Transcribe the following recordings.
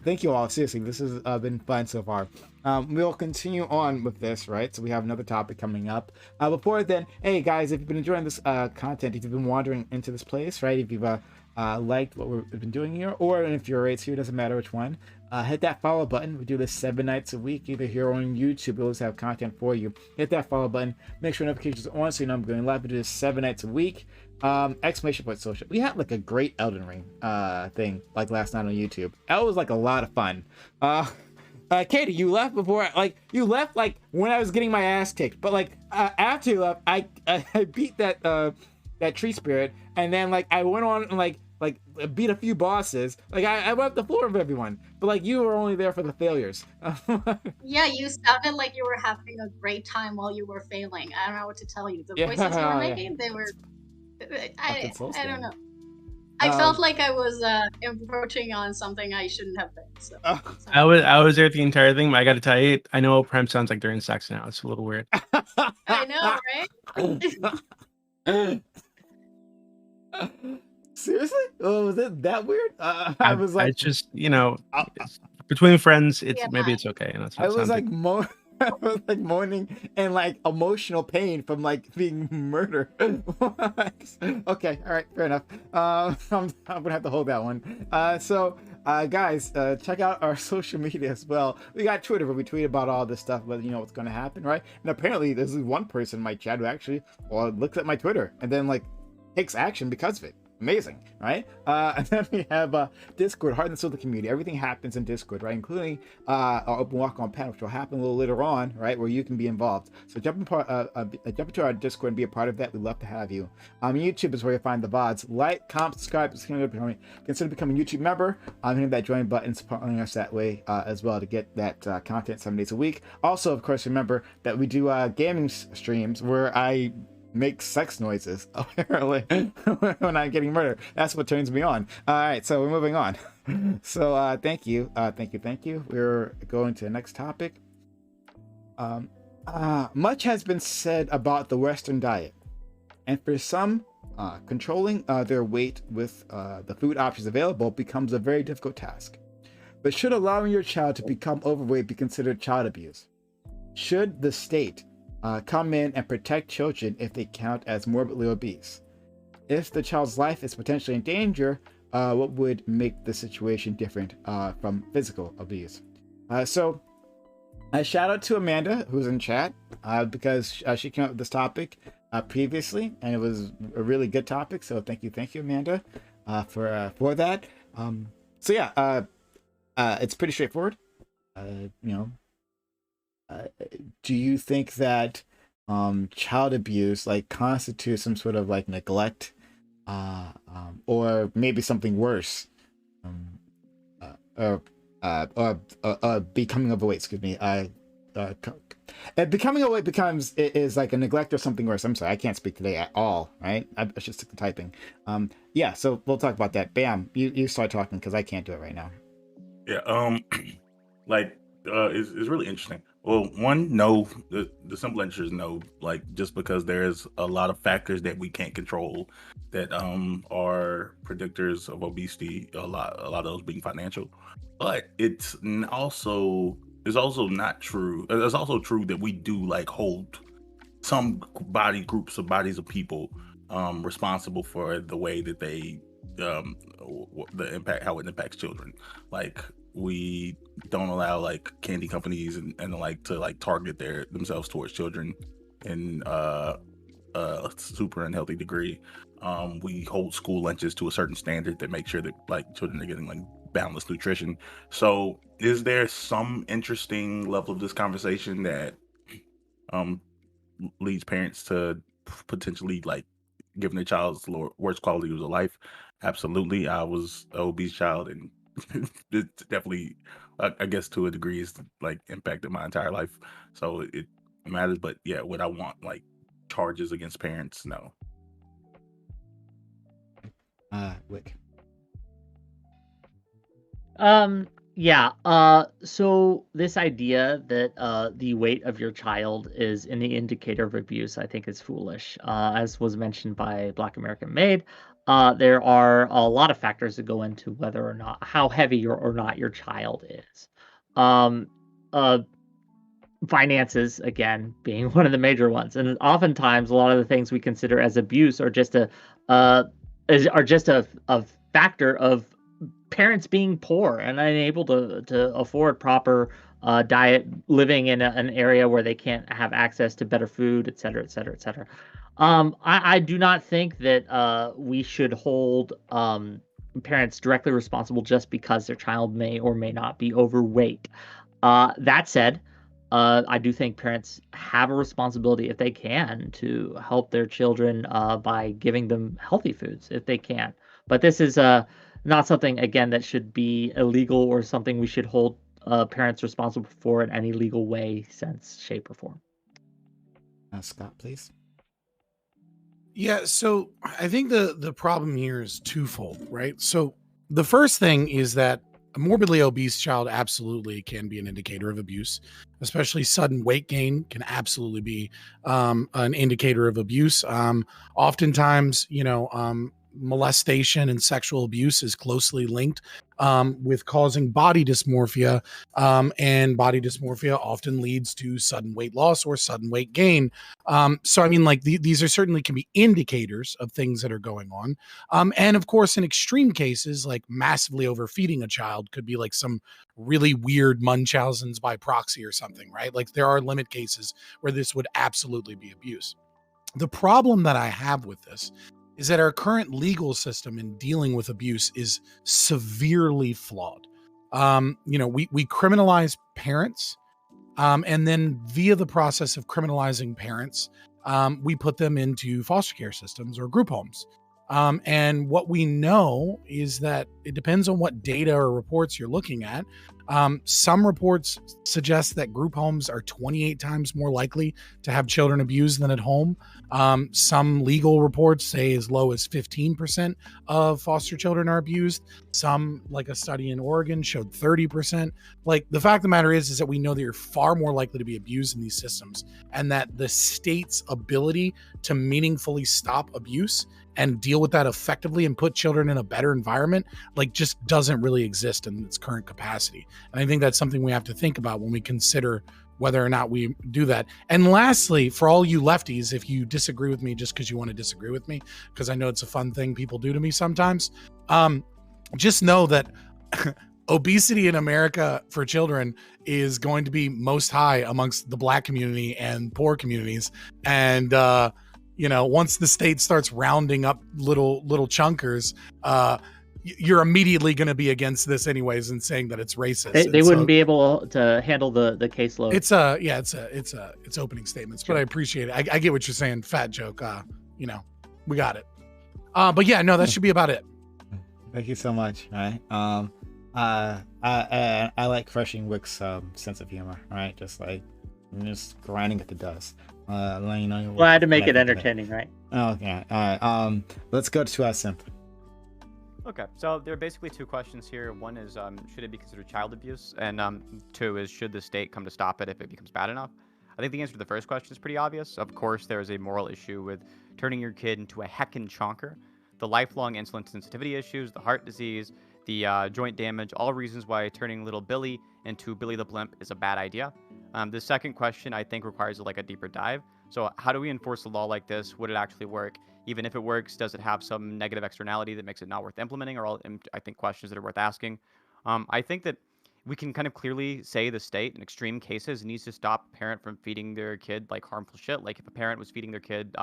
Thank you all. Seriously, this has been fun so far. We'll continue on with this, right? So we have another topic coming up. Before then, hey guys, if you've been enjoying this content, if you've been wandering into this place, right? If you've liked what we've been doing here, or if you're right here, doesn't matter which one. Hit that follow button. We do this 7 nights a week, either here on YouTube. We always have content for you. Hit that follow button. Make sure notifications are on so you know I'm going live. We do this 7 nights a week. Exclamation point social. We had like a great Elden Ring thing like last night on YouTube. That was like a lot of fun. Katie, you left before you left like when I was getting my ass kicked, but like after you left, I beat that tree spirit, and then like I went on and like beat a few bosses. Like I wiped the floor of everyone, but like you were only there for the failures. Yeah, you sounded like you were having a great time while you were failing. I don't know what to tell you. The Yeah, voices you were yeah. making, they were. Fucking Souls I don't game. know. I felt Um, like I was encroaching on something I shouldn't have been. So I sorry. was I was there the entire thing, but I got to tell you, I know what Prem sounds like during sex now. It's a little weird. I know, right? Seriously? Oh, was it that weird? I was I like, just I, between friends, it's maybe TMI. it's okay. That's I what it was sounds like. like I was like moaning and like emotional pain from like being murdered. Okay, all right, fair enough. I'm gonna have to hold that one. Guys, check out our social media as well. We got Twitter where we tweet about all this stuff, but you know what's gonna happen, right? And apparently, there's one person in my chat who actually looks at my Twitter and then like takes action because of it. Amazing, right? And then we have Discord, Heart and Soul of the community. Everything happens in Discord, right? Including our open walk on panel, which will happen a little later on, right? Where you can be involved. So jump into our Discord and be a part of that. We'd love to have you. YouTube is where you find the VODs. Like, comment, subscribe, consider becoming a YouTube member. Hitting that join button, supporting us that way as well to get that content 7 days a week. Also, of course, remember that we do gaming streams where I make sex noises apparently when I'm getting murdered. That's what turns me on. All right, so we're moving on. So thank you. We're going to the next topic. Much has been said about the Western diet, and for some, controlling their weight with the food options available becomes a very difficult task. But should allowing your child to become overweight be considered child abuse? Should the state come in and protect children if they count as morbidly obese? If the child's life is potentially in danger, what would make the situation different from physical abuse? So, a shout out to Amanda, who's in chat, because she came up with this topic previously, and it was a really good topic. So, thank you, Amanda, for that. It's pretty straightforward. You know, do you think that child abuse like constitutes some sort of like neglect or maybe something worse or becoming overweight, excuse me, becoming overweight is like a neglect or something worse? I'm sorry, I can't speak today at all, right? I should stick to typing. Yeah, so we'll talk about that. Bam, you start talking because I can't do it right now. Yeah. It's really interesting. Well, one, no. The simple answer is no. Like, just because there's a lot of factors that we can't control that are predictors of obesity. A lot of those being financial, but also not true. It's also true that we do like hold some bodies of people responsible for the way that they the impact, how it impacts children. Like, we don't allow like candy companies and like to like target themselves towards children in a super unhealthy degree. We hold school lunches to a certain standard that make sure that like children are getting like balanced nutrition. So is there some interesting level of this conversation that leads parents to potentially like giving their child's worst quality of life? Absolutely. I was an obese child, and it definitely, I guess to a degree, is like impacted my entire life. So it matters. But yeah, would I want like charges against parents? No. Wick. Yeah. So this idea that the weight of your child is an indicator of abuse, I think is foolish. As was mentioned by Black American Maid, there are a lot of factors that go into whether or not how heavy or not your child is. Um, uh, Finances again being one of the major ones, and oftentimes a lot of the things we consider as abuse are just uh are just a factor of parents being poor and unable to afford proper diet, living in an area where they can't have access to better food, et cetera, et cetera, et cetera. I do not think that we should hold parents directly responsible just because their child may or may not be overweight. That said, I do think parents have a responsibility, if they can, to help their children by giving them healthy foods if they can. But this is not something, again, that should be illegal or something we should hold parents responsible for in any legal way, sense, shape, or form. Scott, please. Yeah, so I think the problem here is twofold, right? So the first thing is that a morbidly obese child absolutely can be an indicator of abuse, especially sudden weight gain can absolutely be an indicator of abuse. Oftentimes, molestation and sexual abuse is closely linked with causing body dysmorphia, and body dysmorphia often leads to sudden weight loss or sudden weight gain. So, I mean, like these are certainly can be indicators of things that are going on. And of course, in extreme cases, like massively overfeeding a child could be like some really weird Munchausen's by proxy or something, right? Like there are limit cases where this would absolutely be abuse. The problem that I have with this is that our current legal system in dealing with abuse is severely flawed. We criminalize parents, and then via the process of criminalizing parents, we put them into foster care systems or group homes. And what we know is that it depends on what data or reports you're looking at. Some reports suggest that group homes are 28 times more likely to have children abused than at home. Some legal reports say as low as 15% of foster children are abused. Some, like a study in Oregon, showed 30%. Like the fact of the matter is that we know that you're far more likely to be abused in these systems, and that the state's ability to meaningfully stop abuse and deal with that effectively and put children in a better environment, like just doesn't really exist in its current capacity. And I think that's something we have to think about when we consider whether or not we do that. And lastly, for all you lefties, if you disagree with me just because you want to disagree with me, because I know it's a fun thing people do to me sometimes, just know that obesity in America for children is going to be most high amongst the Black community and poor communities. And, once the state starts rounding up little chunkers, you're immediately going to be against this anyways and saying that it's racist. They wouldn't be able to handle the caseload. It's opening statements, sure. But I appreciate it. I get what you're saying. Fat joke. We got it. But yeah, no, that should be about it. Thank you so much. All right. I like crushing Wick's sense of humor. Right, just grinding at the dust. Glad to make it entertaining, right? Oh yeah. All right. Let's go to Simp. Okay, so there are basically two questions here. One is, should it be considered child abuse? And two is, should the state come to stop it if it becomes bad enough? I think the answer to the first question is pretty obvious. Of course, there is a moral issue with turning your kid into a heckin' chonker. The lifelong insulin sensitivity issues, the heart disease, the joint damage, all reasons why turning little Billy into Billy the Blimp is a bad idea. The second question, I think, requires a deeper dive. So how do we enforce a law like this? Would it actually work? Even if it works, does it have some negative externality that makes it not worth implementing? Are all, I think, questions that are worth asking. I think that we can kind of clearly say the state, in extreme cases, needs to stop a parent from feeding their kid harmful shit. Like if a parent was feeding their kid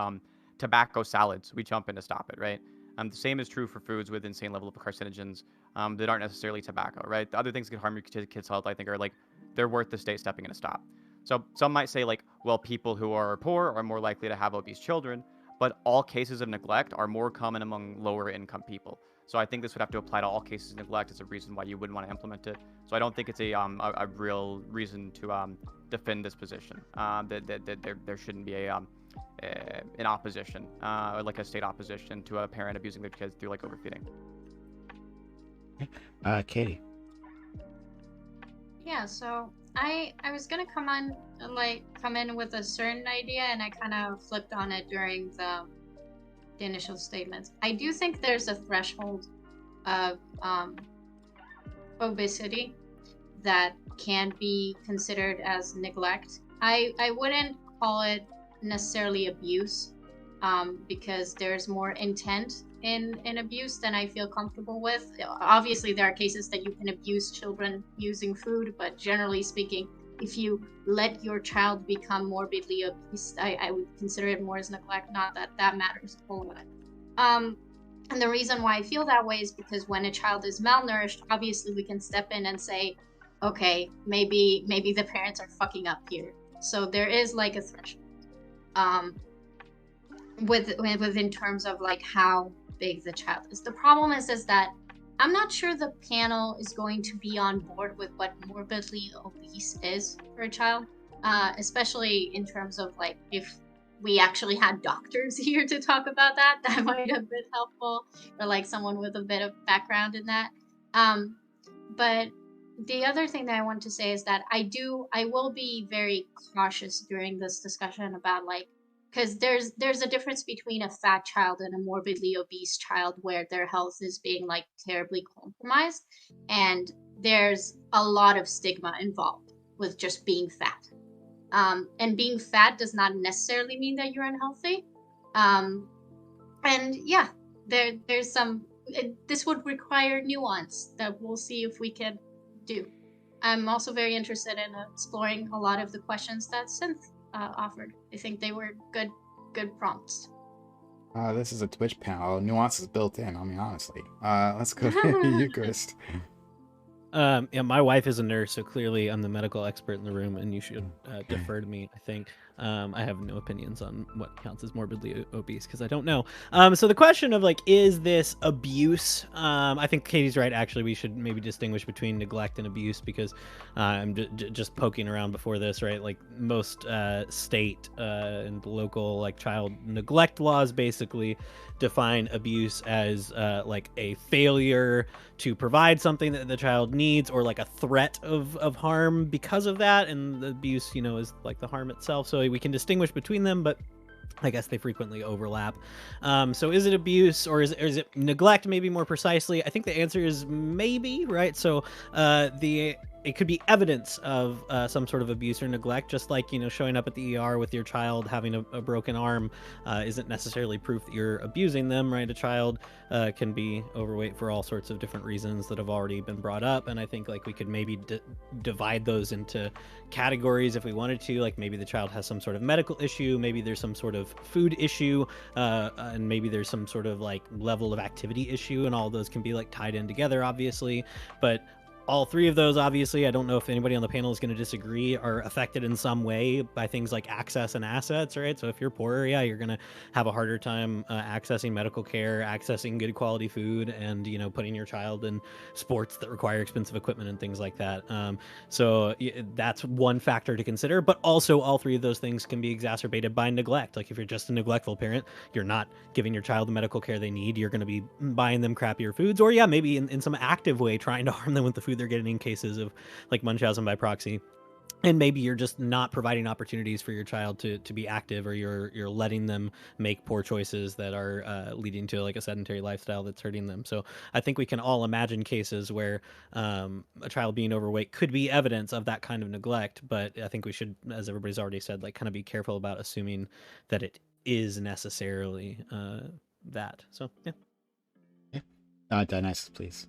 tobacco salads, we jump in to stop it, right? The same is true for foods with insane level of carcinogens that aren't necessarily tobacco, right? The other things that can harm your kid's health, I think, are they're worth the state stepping in to stop. So some might say well, people who are poor are more likely to have obese children, but all cases of neglect are more common among lower income people. So I think this would have to apply to all cases of neglect as a reason why you wouldn't want to implement it. So I don't think it's a real reason to defend this position. That there shouldn't be an opposition, or a state opposition to a parent abusing their kids through overfeeding. Katie. Yeah, so I was gonna come in with a certain idea, and I kind of flipped on it during the initial statements. I do think there's a threshold of obesity that can be considered as neglect. I wouldn't call it necessarily abuse, because there's more intent in abuse than I feel comfortable with. Obviously, there are cases that you can abuse children using food, but generally speaking, if you let your child become morbidly obese, I would consider it more as neglect. Not that that matters a whole lot. And the reason why I feel that way is because when a child is malnourished, obviously we can step in and say, okay, maybe the parents are fucking up here. So there is like a threshold, within terms of like how big the child is. The problem is that I'm not sure the panel is going to be on board with what morbidly obese is for a child, especially in terms of like if we actually had doctors here to talk about that, that might have been helpful, or like someone with a bit of background in that. But the other thing that I want to say is that I will be very cautious during this discussion about like, because there's a difference between a fat child and a morbidly obese child where their health is being like terribly compromised, and there's a lot of stigma involved with just being fat. And being fat does not necessarily mean that you're unhealthy. And yeah, there's some. This would require nuance that we'll see if we can do. I'm also very interested in exploring a lot of the questions that Synth offered. I think they were good prompts. This is a Twitch panel. Nuances built in. I mean, honestly. Let's go to Eucharist. Yeah, my wife is a nurse, so clearly I'm the medical expert in the room, and you should defer to me, I think. I have no opinions on what counts as morbidly obese because I don't know. So the question of like, is this abuse? I think Katie's right. Actually, we should maybe distinguish between neglect and abuse because I'm just poking around before this, right? Like most state and local like child neglect laws basically define abuse as like a failure to provide something that the child needs or like a threat of harm because of that, and the abuse, you know, is like the harm itself. So we can distinguish between them, but I guess they frequently overlap. So is it abuse or is it neglect, maybe more precisely? I think the answer is maybe, right? So it could be evidence of some sort of abuse or neglect, just like, you know, showing up at the ER with your child having a broken arm isn't necessarily proof that you're abusing them, right? A child can be overweight for all sorts of different reasons that have already been brought up, and I think like we could maybe divide those into categories if we wanted to. Like maybe the child has some sort of medical issue, maybe there's some sort of food issue, and maybe there's some sort of like level of activity issue, and all those can be like tied in together, obviously. But all three of those, obviously, I don't know if anybody on the panel is going to disagree, are affected in some way by things like access and assets, right? So if you're poorer, yeah, you're going to have a harder time accessing medical care, accessing good quality food, and, you know, putting your child in sports that require expensive equipment and things like that. So that's one factor to consider, but also all three of those things can be exacerbated by neglect. Like if you're just a neglectful parent, you're not giving your child the medical care they need, you're going to be buying them crappier foods, or yeah, maybe in some active way trying to harm them with the food they're getting in cases of like Munchausen by proxy. And maybe you're just not providing opportunities for your child to be active, or you're letting them make poor choices that are leading to like a sedentary lifestyle that's hurting them. So I think we can all imagine cases where a child being overweight could be evidence of that kind of neglect. But I think we should, as everybody's already said, like kind of be careful about assuming that it is necessarily that. So yeah. Dionysus, please.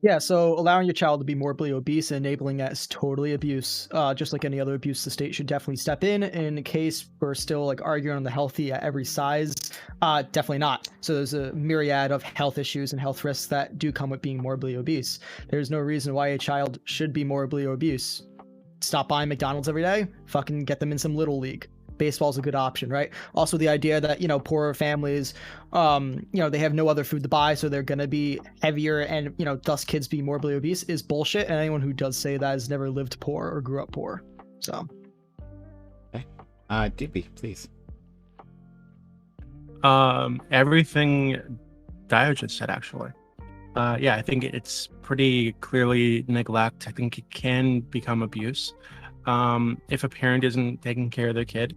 Yeah, so allowing your child to be morbidly obese and enabling that is totally abuse. Just like any other abuse, the state should definitely step in case we're still like arguing on the healthy at every size. Definitely not. So there's a myriad of health issues and health risks that do come with being morbidly obese. There's no reason why a child should be morbidly obese. Stop buying McDonald's every day, fucking get them in some little league. Baseball's a good option, right? Also, the idea that, you know, poorer families, you know, they have no other food to buy, so they're going to be heavier and, you know, thus kids be morbidly obese is bullshit. And anyone who does say that has never lived poor or grew up poor. So. Okay. DB, please. Everything Dio just said, actually. Yeah, I think it's pretty clearly neglect. I think it can become abuse. If a parent isn't taking care of their kid,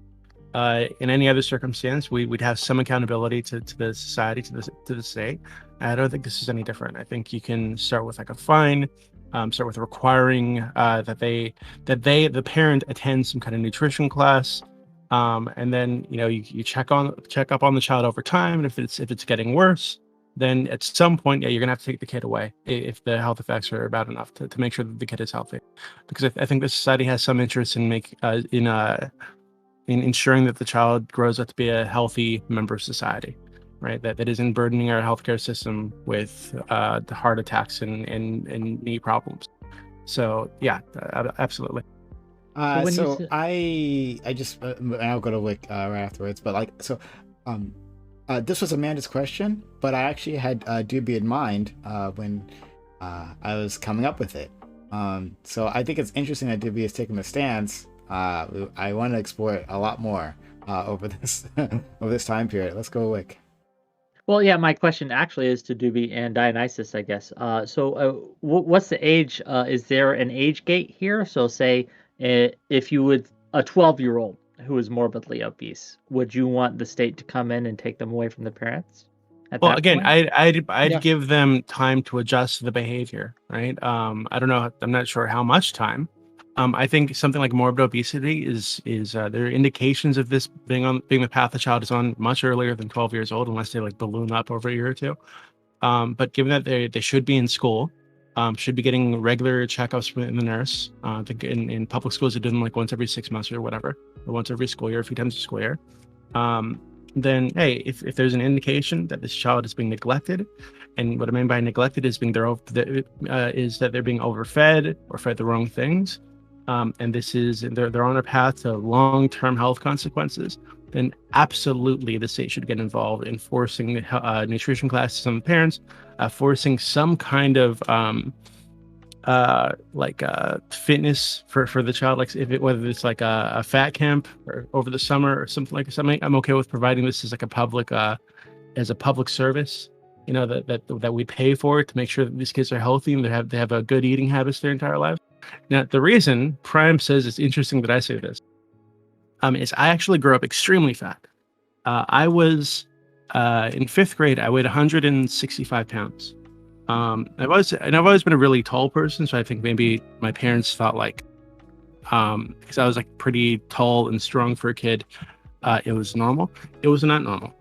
In any other circumstance, we'd have some accountability to the society, to the state. I don't think this is any different. I think you can start with like a fine, start with requiring that the parent attend some kind of nutrition class, and then you check up on the child over time, and if it's getting worse, then at some point, you're gonna have to take the kid away if the health effects are bad enough to make sure that the kid is healthy, because I think the society has some interest in in ensuring that the child grows up to be a healthy member of society, right? That isn't burdening our healthcare system with the heart attacks and knee problems. So yeah, absolutely. So I just I'll go to Wick right afterwards, but this was Amanda's question, but I actually had Doobie in mind when I was coming up with it. So I think it's interesting that Doobie is taking the stance. I want to explore it a lot more over this over this time period. Let's go, Wick. Well, yeah, my question actually is to Doobie and Dionysus, I guess. What's the age? Is there an age gate here? So, say if you would a 12-year-old who is morbidly obese, would you want the state to come in and take them away from the parents? Well, again, point? I'd give them time to adjust the behavior, right? I don't know. I'm not sure how much time. I think something like morbid obesity is there are indications of this being the path the child is on much earlier than 12 years old, unless they like balloon up over a year or two. But given that they should be in school, should be getting regular checkups with the nurse. I think in public schools they do them like once every 6 months or whatever, or once every school year, a few times a school year. Then hey, if there's an indication that this child is being neglected, and what I mean by neglected is is that they're being overfed or fed the wrong things. And they're on a path to long-term health consequences, then absolutely the state should get involved in forcing nutrition classes on the parents, forcing some kind of fitness for the child, like whether it's like a fat camp or over the summer or something. I'm okay with providing this as like a public service, that we pay for it to make sure that these kids are healthy and they have a good eating habits their entire lives. Now, the reason Prime says it's interesting that I say this is I actually grew up extremely fat. I was in 5th grade, I weighed 165 pounds. I've always been a really tall person, so I think maybe my parents thought because I was like pretty tall and strong for a kid, it was normal. It was not normal.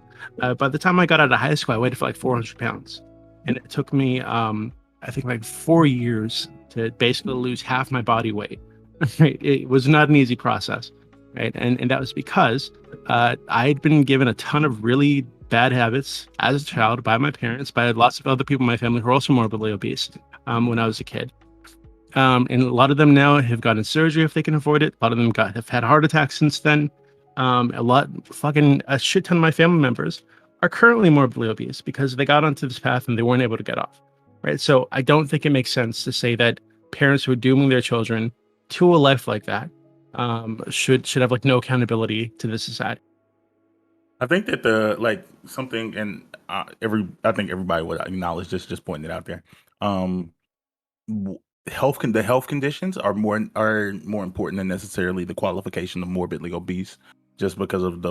By the time I got out of high school, I weighed for like 400 pounds, and it took me I think like 4 years to basically lose half my body weight. Right? It was not an easy process, right? And that was because I had been given a ton of really bad habits as a child by my parents, by lots of other people in my family who were also morbidly obese when I was a kid. And a lot of them now have gotten surgery if they can avoid it. A lot of them have had heart attacks since then. A shit ton of my family members are currently morbidly obese because they got onto this path and they weren't able to get off. Right. So I don't think it makes sense to say that parents who are dooming their children to a life like that should have like no accountability to the society. I think that I think everybody would acknowledge this, just pointing it out there. The health conditions are more important than necessarily the qualification of morbidly obese, just because of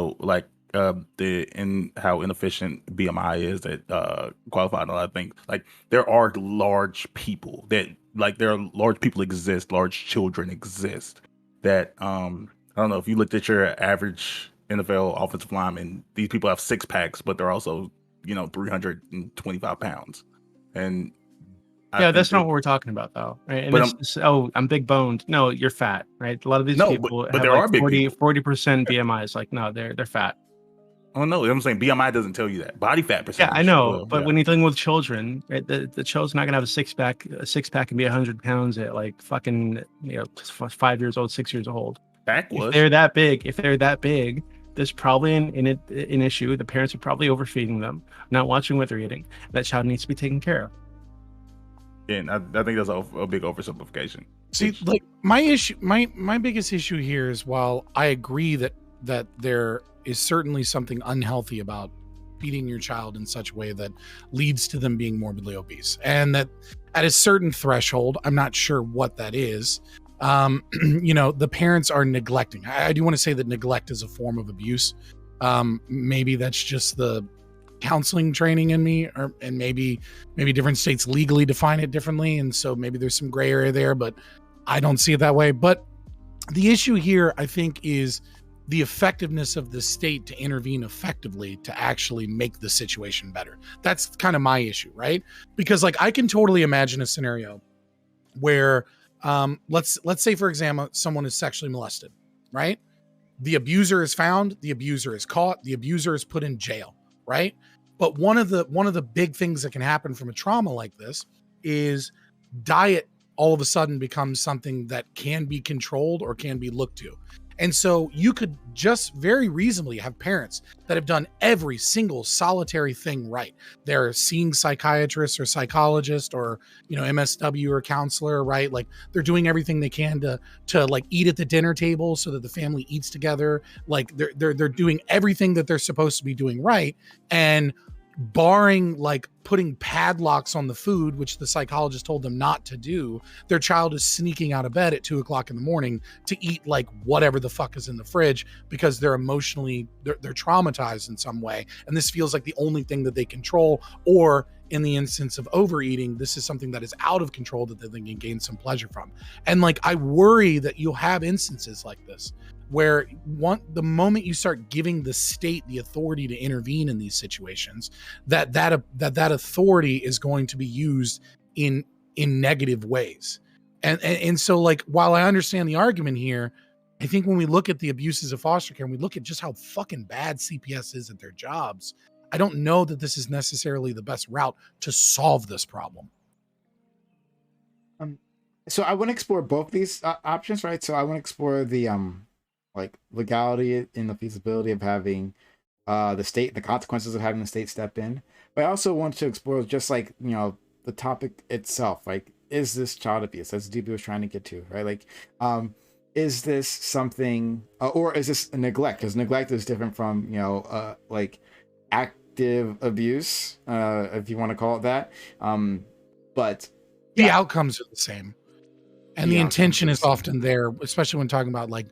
how inefficient BMI is that qualified a lot of things. Like there are large people exist, large children exist that I don't know if you looked at your average NFL offensive lineman, these people have 6-packs, but they're also 325 pounds, and that's not what we're talking about, though, right? And I'm big boned. No, you're fat, right? A lot of these people have there like are 40% BMIs. Like, no, they're fat. Oh no, I'm saying BMI doesn't tell you that. Body fat percentage. Yeah, I know, but when you're dealing with children, right, the child's not gonna have a six pack and be 100 pounds at like fucking 5 years old, 6 years old. If they're that big, there's probably an issue. The parents are probably overfeeding them, not watching what they're eating. That child needs to be taken care of. And I think that's a big oversimplification. See, like my biggest issue here is, while I agree that there is certainly something unhealthy about feeding your child in such a way that leads to them being morbidly obese, and that at a certain threshold, I'm not sure what that is, The parents are neglecting. I do want to say that neglect is a form of abuse. Maybe that's just the counseling training in me, and maybe different states legally define it differently, and so maybe there's some gray area there, but I don't see it that way. But the issue here, I think, is the effectiveness of the state to intervene effectively to actually make the situation better. That's kind of my issue, right? Because like I can totally imagine a scenario where let's say, for example, someone is sexually molested, right? The abuser is found, the abuser is caught, the abuser is put in jail, right? But one of the big things that can happen from a trauma like this is diet all of a sudden becomes something that can be controlled or can be looked to. And so you could just very reasonably have parents that have done every single solitary thing right. They're seeing psychiatrists or psychologists or, MSW or counselor, right? Like they're doing everything they can to like eat at the dinner table so that the family eats together. Like they're doing everything that they're supposed to be doing right. And barring like putting padlocks on the food, which the psychologist told them not to do, their child is sneaking out of bed at 2:00 in the morning to eat like whatever the fuck is in the fridge because they're emotionally, they're traumatized in some way. And this feels like the only thing that they control, or in the instance of overeating, this is something that is out of control that they can gain some pleasure from. And like, I worry that you'll have instances like this where the moment you start giving the state the authority to intervene in these situations, that authority is going to be used in negative ways. And so like, while I understand the argument here, I think when we look at the abuses of foster care and we look at just how fucking bad CPS is at their jobs, I don't know that this is necessarily the best route to solve this problem. So I want to explore both these options, right? So I want to explore the like legality and the feasibility of having the state, the consequences of having the state step in. But I also want to explore just like, the topic itself. Like, is this child abuse? That's DB was trying to get to, right? Like, is this something, or is this a neglect? Because neglect is different from, like active abuse, if you want to call it that. But the outcomes are the same. And the intention is often there, especially when talking about like,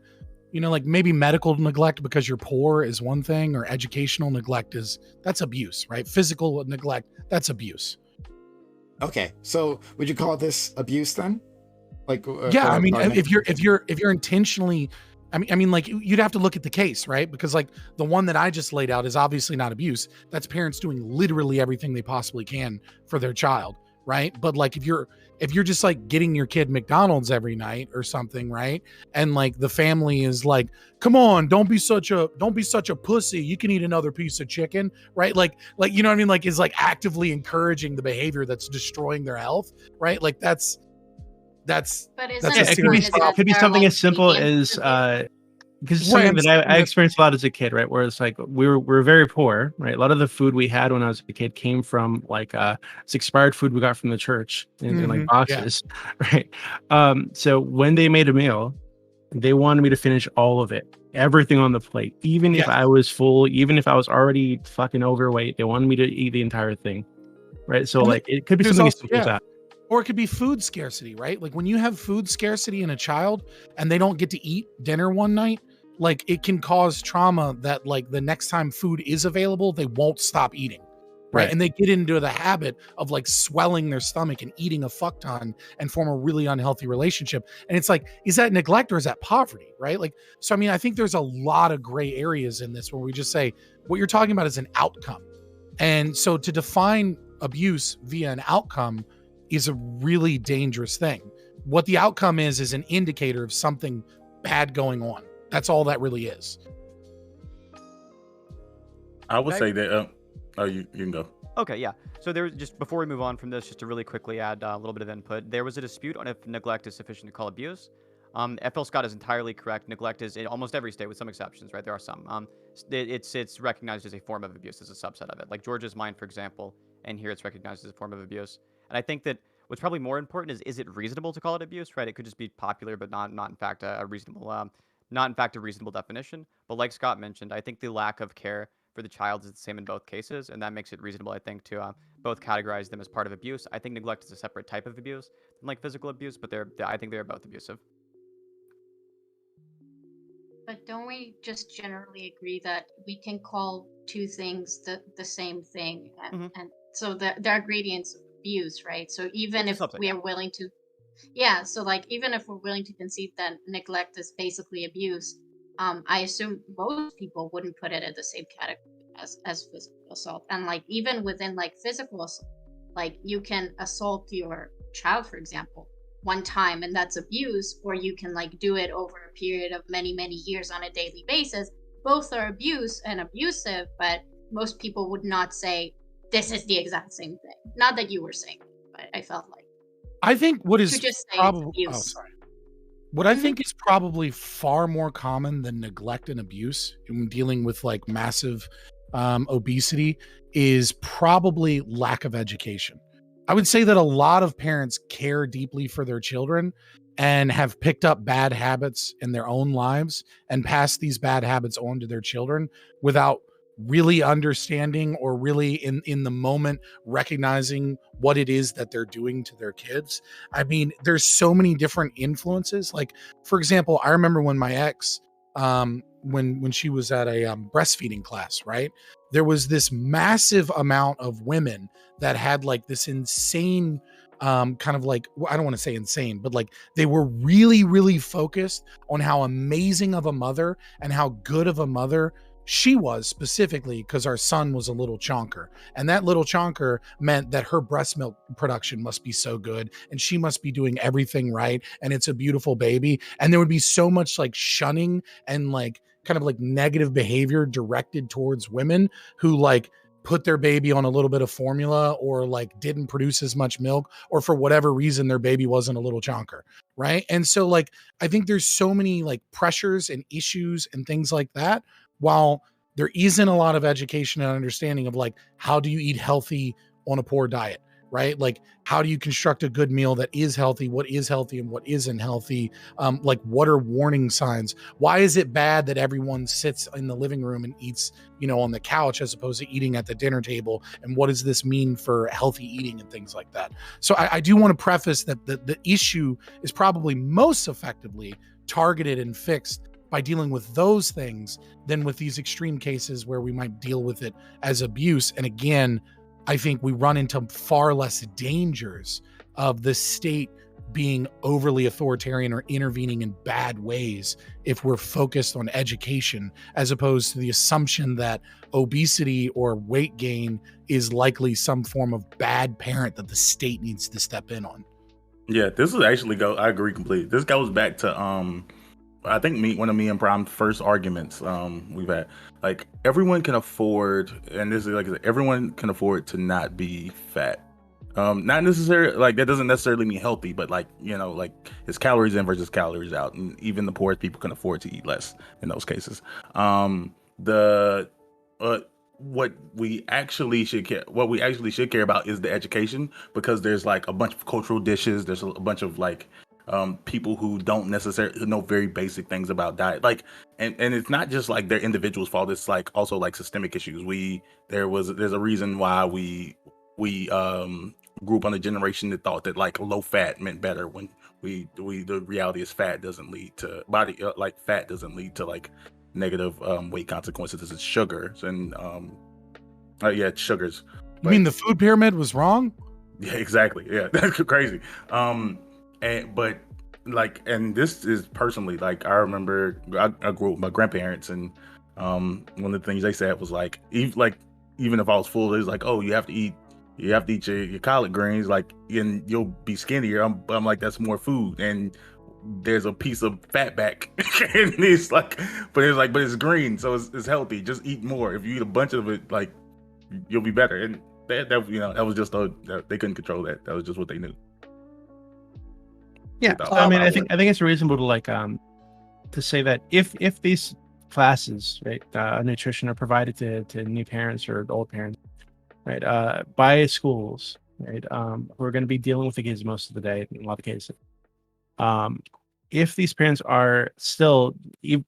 like maybe medical neglect because you're poor is one thing, or educational neglect that's abuse, right? Physical neglect, that's abuse. Okay, so would you call this abuse then? Like, yeah, I mean, if you're intentionally, I mean, like you'd have to look at the case, right? Because like the one that I just laid out is obviously not abuse. That's parents doing literally everything they possibly can for their child, right? But like if you're just like getting your kid McDonald's every night or something, right? And like the family is like, come on, don't be such a pussy. You can eat another piece of chicken, right? Like, you know what I mean? Like is like actively encouraging the behavior that's destroying their health, right? Like that's it could be something as simple as because it's something that I experienced a lot as a kid, right? Where it's like we were very poor, right? A lot of the food we had when I was a kid came from like it's expired food we got from the church in like boxes, right? So when they made a meal, they wanted me to finish all of it, everything on the plate, even if I was full, even if I was already fucking overweight. They wanted me to eat the entire thing, right? So like it could be something as simple as that. Or it could be food scarcity, right? Like when you have food scarcity in a child and they don't get to eat dinner one night, like it can cause trauma that like the next time food is available, they won't stop eating. Right. And they get into the habit of like swelling their stomach and eating a fuck ton and form a really unhealthy relationship. And it's like, is that neglect or is that poverty? Right. Like, so, I mean, I think there's a lot of gray areas in this where we just say what you're talking about is an outcome. And so to define abuse via an outcome is a really dangerous thing. What the outcome is an indicator of something bad going on. That's all that really is. I would say that, you can go. Okay, yeah. So there, just before we move on from this, just to really quickly add a little bit of input, there was a dispute on if neglect is sufficient to call abuse. F.L. Scott is entirely correct. Neglect is in almost every state, with some exceptions, right? There are some. It's recognized as a form of abuse, as a subset of it. Like Georgia's mine, for example, and here it's recognized as a form of abuse. And I think that what's probably more important is it reasonable to call it abuse, right? It could just be popular, but not in fact a reasonable, not in fact a reasonable definition. But like Scott mentioned, I think the lack of care for the child is the same in both cases, and that makes it reasonable, I think, to both categorize them as part of abuse. I think neglect is a separate type of abuse than like physical abuse, but I think they're both abusive. But don't we just generally agree that we can call two things the same thing, Mhm. and so they're gradients of abuse, right? So even It's a if subset, we yeah. are willing to, yeah, so like even if we're willing to concede that neglect is basically abuse, I assume most people wouldn't put it in the same category as physical assault. And like even within like physical assault, like you can assault your child, for example, one time and that's abuse, or you can like do it over a period of many years on a daily basis. Both are abuse and abusive, but most people would not say this is the exact same thing. Not that you were saying it, but I felt like I think what to is just say it's probably abuse. what I Mhm. think is probably far more common than neglect and abuse in dealing with like massive obesity is probably lack of education. I would say that a lot of parents care deeply for their children and have picked up bad habits in their own lives and passed these bad habits on to their children without really understanding or really in the moment recognizing what it is that they're doing to their kids. I mean, there's so many different influences. Like, for example, I remember when my ex, when she was at a breastfeeding class, right? There was this massive amount of women that had like this insane, kind of like, I don't want to say insane, but like they were really focused on how amazing of a mother and how good of a mother she was, specifically because our son was a little chonker, and that little chonker meant that her breast milk production must be so good and she must be doing everything right and it's a beautiful baby. And there would be so much like shunning and like kind of like negative behavior directed towards women who like put their baby on a little bit of formula or like didn't produce as much milk, or for whatever reason their baby wasn't a little chonker, right? And so like I think there's so many like pressures and issues and things like that, while there isn't a lot of education and understanding of like how do you eat healthy on a poor diet, right? Like how do you construct a good meal that is healthy, what is healthy and what isn't healthy? Like what are warning signs? Why is it bad that everyone sits in the living room and eats, you know, on the couch as opposed to eating at the dinner table? And what does this mean for healthy eating and things like that? So I do want to preface that the issue is probably most effectively targeted and fixed by dealing with those things than with these extreme cases where we might deal with it as abuse. And again, I think we run into far less dangers of the state being overly authoritarian or intervening in bad ways if we're focused on education, as opposed to the assumption that obesity or weight gain is likely some form of bad parent that the state needs to step in on. Yeah, this is actually I agree completely. This goes back to I think one of me and Prime's first arguments we've had. Like everyone can afford, and this is like I said, everyone can afford to not be fat. Not necessarily like that doesn't necessarily mean healthy, but like, you know, like it's calories in versus calories out, and even the poorest people can afford to eat less in those cases. The what we actually should care about is the education, because there's like a bunch of cultural dishes, there's a bunch of like people who don't necessarily know very basic things about diet, like, and it's not just like their individual's fault, it's like also like systemic issues. There's a reason why we grew up on a generation that thought that like low fat meant better, when the reality is fat doesn't lead to fat doesn't lead to like negative weight consequences. It's sugars and it's sugars. You mean the food pyramid was wrong? Yeah, exactly. Yeah, that's crazy. But like, and this is personally, like, I remember I grew up with my grandparents, and one of the things they said was like, even if I was full, it was like, oh, you have to eat your collard greens, like, and you'll be skinnier. I'm like, that's more food, and there's a piece of fat back, and it's like, but it's green, so it's healthy. Just eat more. If you eat a bunch of it, like, you'll be better. And that you know, that was just they couldn't control that. That was just what they knew. Yeah, I mean, I think it's reasonable to like to say that if these classes, right, nutrition are provided to new parents or old parents, right, by schools, right, who are going to be dealing with the kids most of the day in a lot of cases. If these parents are still,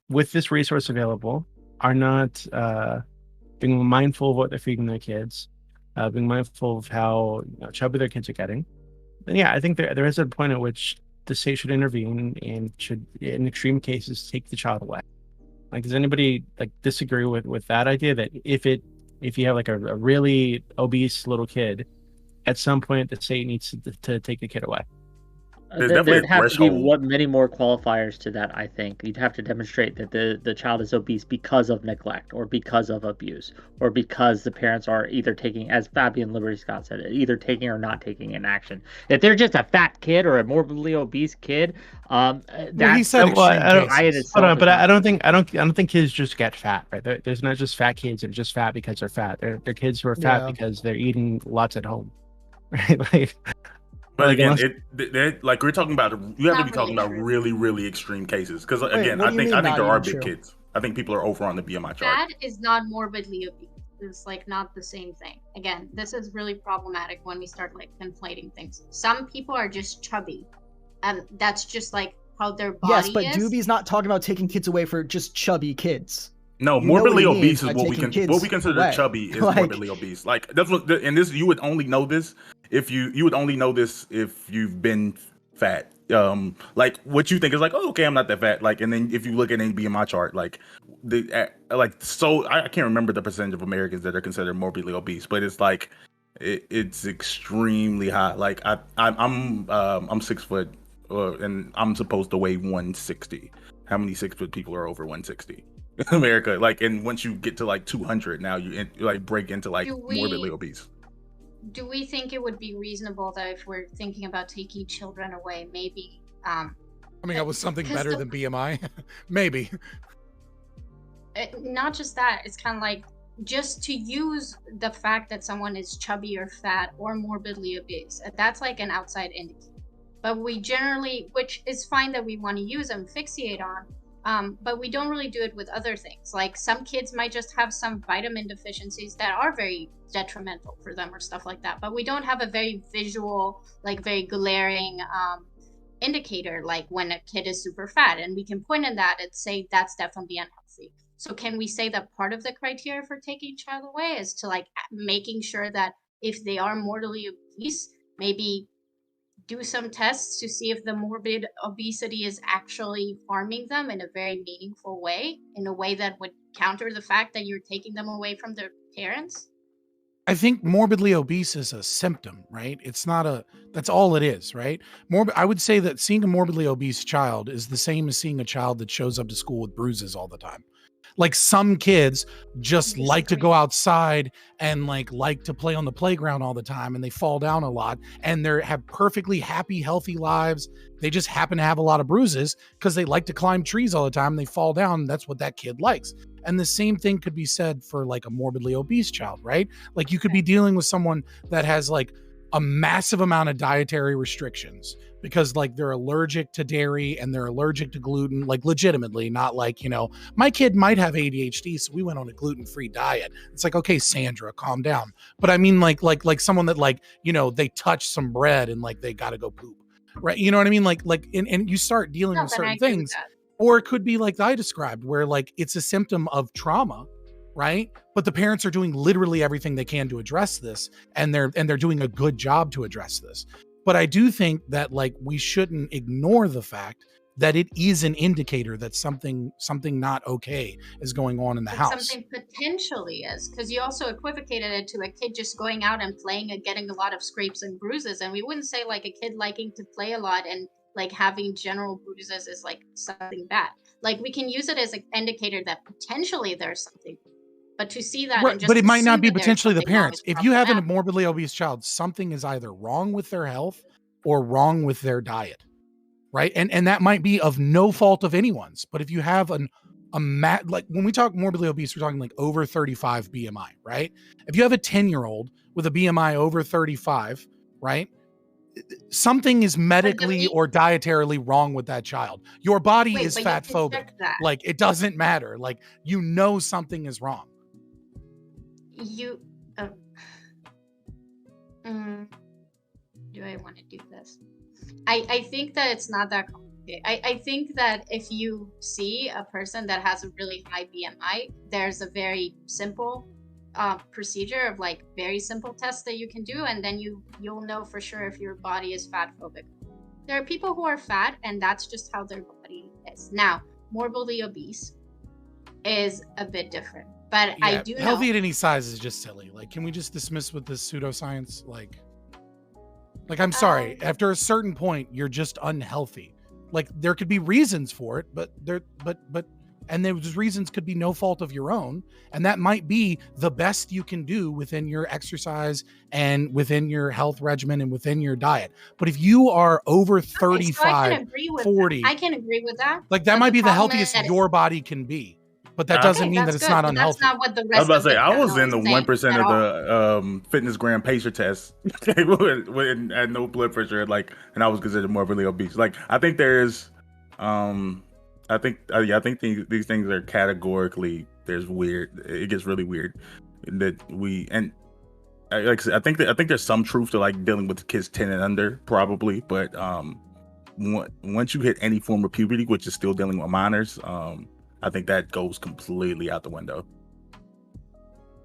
with this resource available, are not being mindful of what they're feeding their kids, being mindful of how chubby their kids are getting, then yeah, I think there is a point at which the state should intervene and should, in extreme cases, take the child away. Like, does anybody like disagree with that idea that if you have like a really obese little kid, at some point the state needs to take the kid away? There's definitely There'd a have to be threshold. many more qualifiers to that, I think. You'd have to demonstrate that the child is obese because of neglect or because of abuse or because the parents are either taking, as Fabian Liberty Scott said, either taking or not taking an action. If they're just a fat kid or a morbidly obese kid, Well, he that's said Well, extreme I don't. diet cases. Hold itself on, is but not. I don't think kids just get fat, right? There's not just fat kids that are just fat because they're fat. They're kids who are fat Yeah. because they're eating lots at home, right? Like, But like again, unless like we're talking about, you have to Not be talking really about true. really, really extreme cases. Because Wait, again, what do you mean I think not there are even big true? kids. I think people are over on the BMI chart. Fat is not morbidly obese. It's like not the same thing. Again, this is really problematic when we start like conflating things. Some people are just chubby, and that's just like how their body Yes, but is. Doobie's not talking about taking kids away for just chubby kids. No, You know what morbidly he obese means is by what we taking what we kids consider away. chubby is Like- morbidly obese. Like that's what, and this you would only know this if you would only know this if you've been fat. Like what you think is like, oh, okay, I'm not that fat. Like, and then if you look at any BMI chart, like I can't remember the percentage of Americans that are considered morbidly obese, but it's like it's extremely high. Like I'm 6 foot, and I'm supposed to weigh 160. How many 6 foot people are over 160 in America? Like, and once you get to like 200, now you like break into like morbidly obese. Do we think it would be reasonable that if we're thinking about taking children away, maybe Coming up with something 'cause better the- than BMI? Maybe. not just that, it's kind of like just to use the fact that someone is chubby or fat or morbidly obese, that's like an outside indicator. But we generally, which is fine that we want to use and fixate on, but we don't really do it with other things. Like some kids might just have some vitamin deficiencies that are very detrimental for them or stuff like that. But we don't have a very visual, like very glaring indicator, like when a kid is super fat, and we can point at that and say that's definitely unhealthy. So can we say that part of the criteria for taking child away is to like making sure that if they are mortally obese, maybe do some tests to see if the morbid obesity is actually harming them in a very meaningful way, in a way that would counter the fact that you're taking them away from their parents? I think morbidly obese is a symptom, right? It's not that's all it is, right? I would say that seeing a morbidly obese child is the same as seeing a child that shows up to school with bruises all the time. Like some kids just like to go outside and like to play on the playground all the time, and they fall down a lot, and they have perfectly happy, healthy lives. They just happen to have a lot of bruises because they like to climb trees all the time. And they fall down. That's what that kid likes. And the same thing could be said for like a morbidly obese child, right? Like you could be dealing with someone that has like a massive amount of dietary restrictions because like they're allergic to dairy and they're allergic to gluten, like legitimately, not like, my kid might have ADHD, so we went on a gluten-free diet. It's like, okay, Sandra, calm down. But I mean like someone that like, they touch some bread and like they got to go poop, right? You know what I mean? And you start dealing with certain things, or it could be like I described where like it's a symptom of trauma, right? But the parents are doing literally everything they can to address this, and they're doing a good job to address this. But I do think that like we shouldn't ignore the fact that it is an indicator that something not okay is going on in the house. Something potentially is, because you also equivocated it to a kid just going out and playing and getting a lot of scrapes and bruises, and we wouldn't say like a kid liking to play a lot and like having general bruises is like something bad. Like we can use it as an indicator that potentially there's something. But to see that, right, but it might not be potentially the parents. If you have a morbidly obese child, something is either wrong with their health or wrong with their diet, right? And that might be of no fault of anyone's. But if you have like when we talk morbidly obese, we're talking like over 35 BMI, right? If you have a 10-year-old with a BMI over 35, right? Something is medically or dietarily wrong with that child. Your body is fat phobic. Like it doesn't matter. Like something is wrong. Do I want to do this? I think that it's not that complicated. I think that if you see a person that has a really high BMI, there's a very simple procedure of like very simple tests that you can do, and then you'll know for sure if your body is fat phobic. There are people who are fat and that's just how their body is. Now, morbidly obese, is a bit different. But I do know healthy at any size is just silly. Like, can we just dismiss with this pseudoscience? Like I'm sorry. After a certain point, you're just unhealthy. Like, there could be reasons for it, but and those reasons could be no fault of your own, and that might be the best you can do within your exercise and within your health regimen and within your diet. But if you are over 35, so I can agree with 40, I can agree with that. like that but might be the problem healthiest is that your body can be, but that doesn't okay, mean that that's it's good, not but unhealthy. that's not what the I was rest about to of the say I was panel in the is saying 1% at of all. the fitness gram pacer test with had no blood pressure, like, and I was considered morbidly obese. Like, I think there's, I think these things are categorically there's weird. It gets really weird that we and like I said, I think there's some truth to like dealing with kids 10 and under probably, but once you hit any form of puberty, which is still dealing with minors, I think that goes completely out the window.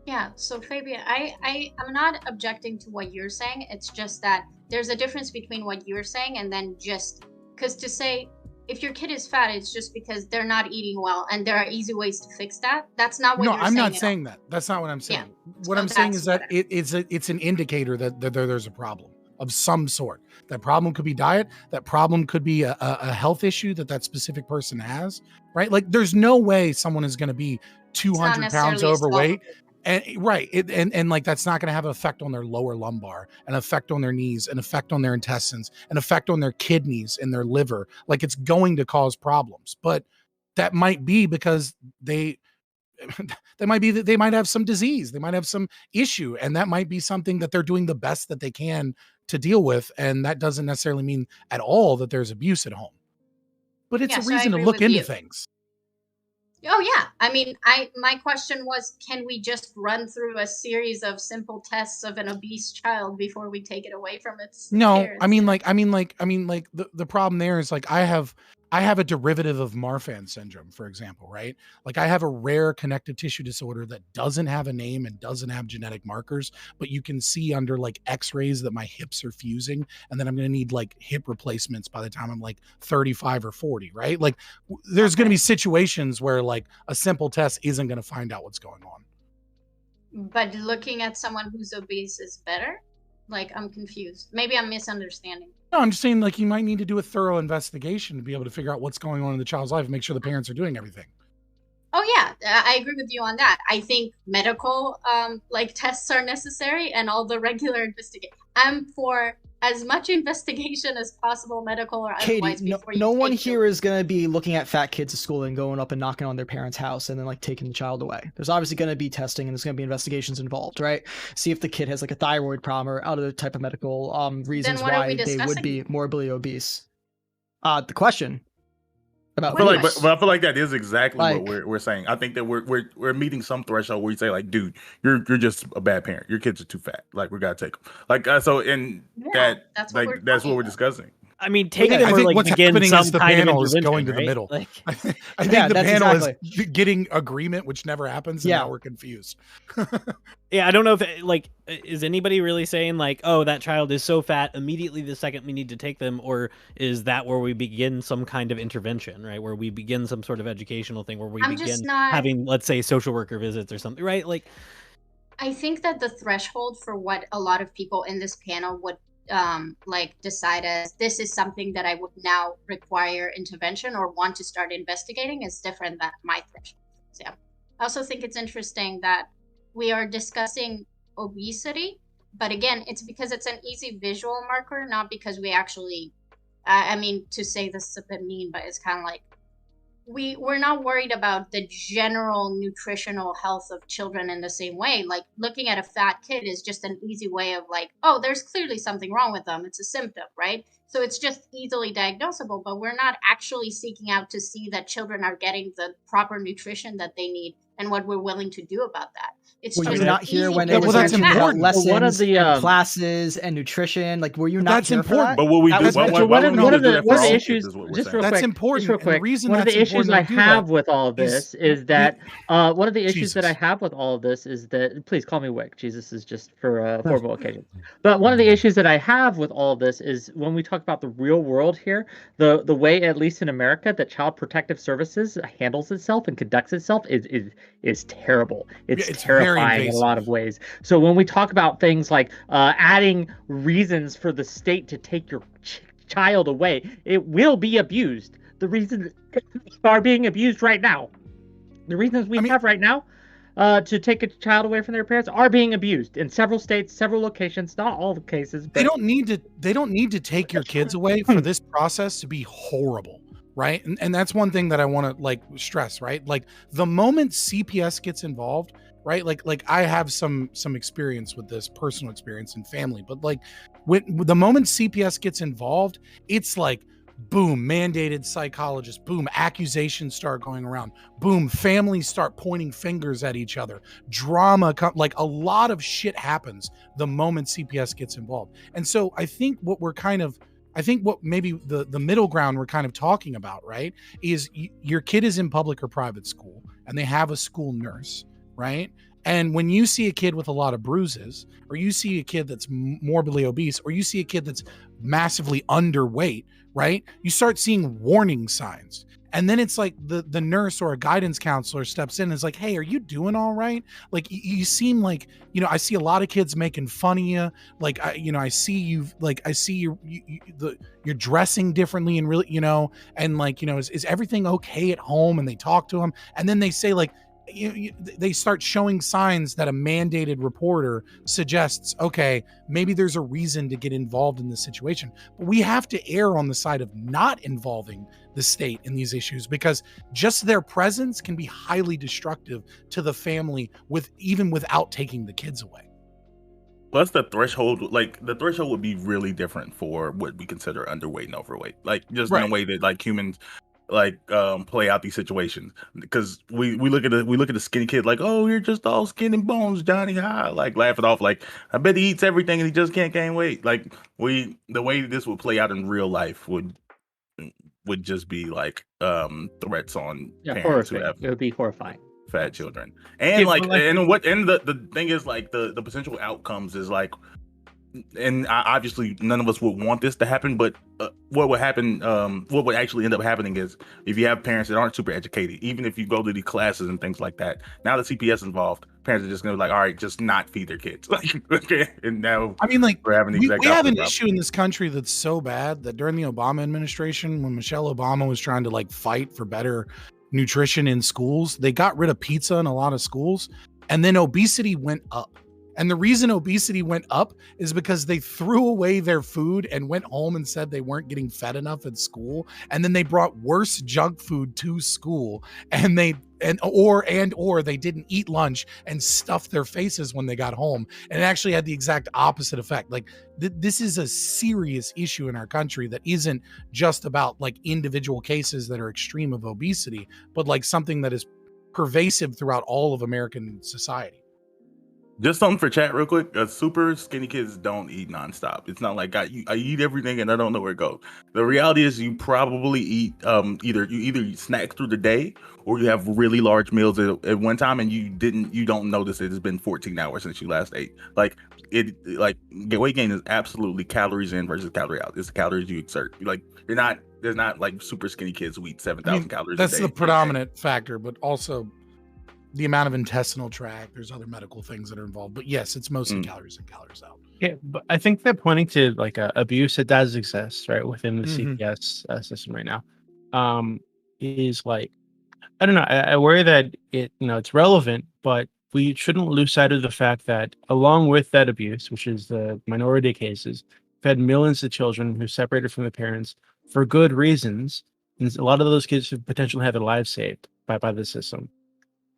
Yeah, so Fabian, I'm not objecting to what you're saying. It's just that there's a difference between what you're saying and then just because to say if your kid is fat, it's just because they're not eating well and there are easy ways to fix that. That's not what No, you're I'm saying not at all. saying that. That's not what I'm saying. Yeah. What So I'm saying that's is that what it's an indicator that there's a problem of some sort. That problem could be diet. That problem could be a health issue that specific person has, right? Like, there's no way someone is going to be it's not 200 pounds necessarily overweight. solvable. And right, and like that's not going to have an effect on their lower lumbar, an effect on their knees, an effect on their intestines, an effect on their kidneys and their liver. Like, it's going to cause problems, but that might be because they might have some disease, they might have some issue, and that might be something that they're doing the best that they can to deal with, and that doesn't necessarily mean at all that there's abuse at home. But it's Yeah, a so I reason to agree look with into you. things. Oh yeah, I mean, my question was, can we just run through a series of simple tests of an obese child before we take it away from its No, parents? I mean, the problem there is like I have a derivative of Marfan syndrome, for example, right? Like, I have a rare connective tissue disorder that doesn't have a name and doesn't have genetic markers, but you can see under like x-rays that my hips are fusing, and then I'm going to need like hip replacements by the time I'm like 35 or 40, right? Like, there's going to be situations where like a simple test isn't going to find out what's going on. But looking at someone who's obese is better? Like, I'm confused. Maybe I'm misunderstanding. No, I'm just saying, like, you might need to do a thorough investigation to be able to figure out what's going on in the child's life and make sure the parents are doing everything. Oh yeah, I agree with you on that. I think medical like tests are necessary and all the regular investigation. I'm for as much investigation as possible, medical or otherwise, Katie, before you no one take here is going to be looking at fat kids at school and going up and knocking on their parents' house and then like taking the child away. There's obviously going to be testing and there's going to be investigations involved, right? See if the kid has like a thyroid problem or other type of medical reasons what are we why they would discussing? be morbidly obese. The question about I feel like, What? but I feel like that is exactly Like- what we're saying. I think that we're meeting some threshold where you say like, dude, you're just a bad parent. Your kids are too fat. Like, we gotta take them. Like, so in Yeah, that's what we're that's what talking we're about. discussing. I mean, taking I them or think like what's begin happening some is the kind of panel is intervention, going to the right? middle. Like, I think Yeah, the that's panel exactly. is getting agreement, which never happens, and Yeah. now we're confused. yeah, I don't know if like is anybody really saying like, oh, that child is so fat immediately the second we need to take them, or is that where we begin some kind of intervention, right? Where we begin some sort of educational thing, where we I'm begin just not. having, let's say, social worker visits or something, right? Like, I think that the threshold for what a lot of people in this panel would like decide as this is something that I would now require intervention or want to start investigating is different than my threshold. So I also think it's interesting that we are discussing obesity, but again, it's because it's an easy visual marker, not because we actually I mean, to say this is a bit mean, but it's kind of like we're not worried about the general nutritional health of children in the same way. Like, looking at a fat kid is just an easy way of like, oh, there's clearly something wrong with them, it's a symptom, right? So it's just easily diagnosable, but we're not actually seeking out to see that children are getting the proper nutrition that they need and what we're willing to do about that. It's Were just you not here easy when to it well, was that's mentioned about important. lessons Well, one of the, and classes and nutrition? Like, were you But not that's here important. for that? But what we That do, was why, mentioned. why one we of need to do the that for all kids issues, is what we're just saying. real That's quick, important, just real and the quick. reason One of the that's issues important I to do have that with all of this is that one of the issues that I Jesus. have with all of this is that, please call me Wick. Jesus is just for formal occasions. But one of the issues that I have with all of this is when we talk about the real world here, the way, at least in America, that Child Protective Services handles itself and conducts itself is terrible. It's It's very terrifying in a lot of ways. So when we talk about things like adding reasons for the state to take your child away, it will be abused. The reasons are being abused right now. The reasons we have right now to take a child away from their parents are being abused in several states, several locations, not all the cases. But They don't need to take your kids away for this process to be horrible, right? And that's one thing that I want to like stress, right? Like the moment CPS gets involved, right? Like I have some experience with this, personal experience and family, but like when the moment CPS gets involved, it's like boom, mandated psychologists, boom, accusations start going around, boom, families start pointing fingers at each other, drama, like a lot of shit happens the moment CPS gets involved. And so I think what maybe the middle ground we're kind of talking about, right, is your kid is in public or private school and they have a school nurse, right? And when you see a kid with a lot of bruises, or you see a kid that's morbidly obese, or you see a kid that's massively underweight, right? You start seeing warning signs. And then it's like the nurse or a guidance counselor steps in and is like, hey, are you doing all right? Like, you seem like, I see a lot of kids making fun of you. Like, I see you're dressing differently and really, and like, is everything okay at home? And they talk to them. And then they say like, they start showing signs that a mandated reporter suggests, okay, maybe there's a reason to get involved in this situation. But we have to err on the side of not involving the state in these issues, because just their presence can be highly destructive to the family, even without taking the kids away. Plus the threshold would be really different for what we consider underweight and overweight. Like just in a way that like humans play out these situations, because we look at a skinny kid like, oh, you're just all skin and bones, Johnny High, like laugh it off, like I bet he eats everything and he just can't gain weight. Like the way this would play out in real life would just be like threats on parents who have, it would be horrifying, fat children. And the thing is like the potential outcomes is like, and obviously none of us would want this to happen, but what would happen, what would actually end up happening is if you have parents that aren't super educated, even if you go to these classes and things like that, now the CPS involved, parents are just gonna be like, all right, just not feed their kids. Like, okay, and now I mean, like we're having the exact we have an opposite issue in this country that's so bad that during the Obama administration, when Michelle Obama was trying to like fight for better nutrition in schools, they got rid of pizza in a lot of schools, and then obesity went up. And the reason obesity went up is because they threw away their food and went home and said they weren't getting fed enough at school. And then they brought worse junk food to school, and or they didn't eat lunch and stuffed their faces when they got home. And it actually had the exact opposite effect. Like this is a serious issue in our country that isn't just about like individual cases that are extreme of obesity, but like something that is pervasive throughout all of American society. Just something for chat real quick. Super skinny kids don't eat nonstop. It's not like I eat everything and I don't know where it goes. The reality is you probably eat either snack through the day or you have really large meals at one time and you don't notice it has been 14 hours since you last ate. Like weight gain is absolutely calories in versus calorie out. It's the calories you exert. Like there's not like super skinny kids who eat 7,000 calories a day. That's the predominant factor, but also the amount of intestinal tract, there's other medical things that are involved, but yes, it's mostly calories in, calories out. Yeah, but I think they're pointing to like abuse that does exist right within the CPS system right now. Is like, I don't know. I worry that it's relevant, but we shouldn't lose sight of the fact that along with that abuse, which is the minority cases, we've had millions of children who separated from their parents for good reasons, and a lot of those kids have potentially had their lives saved by the system.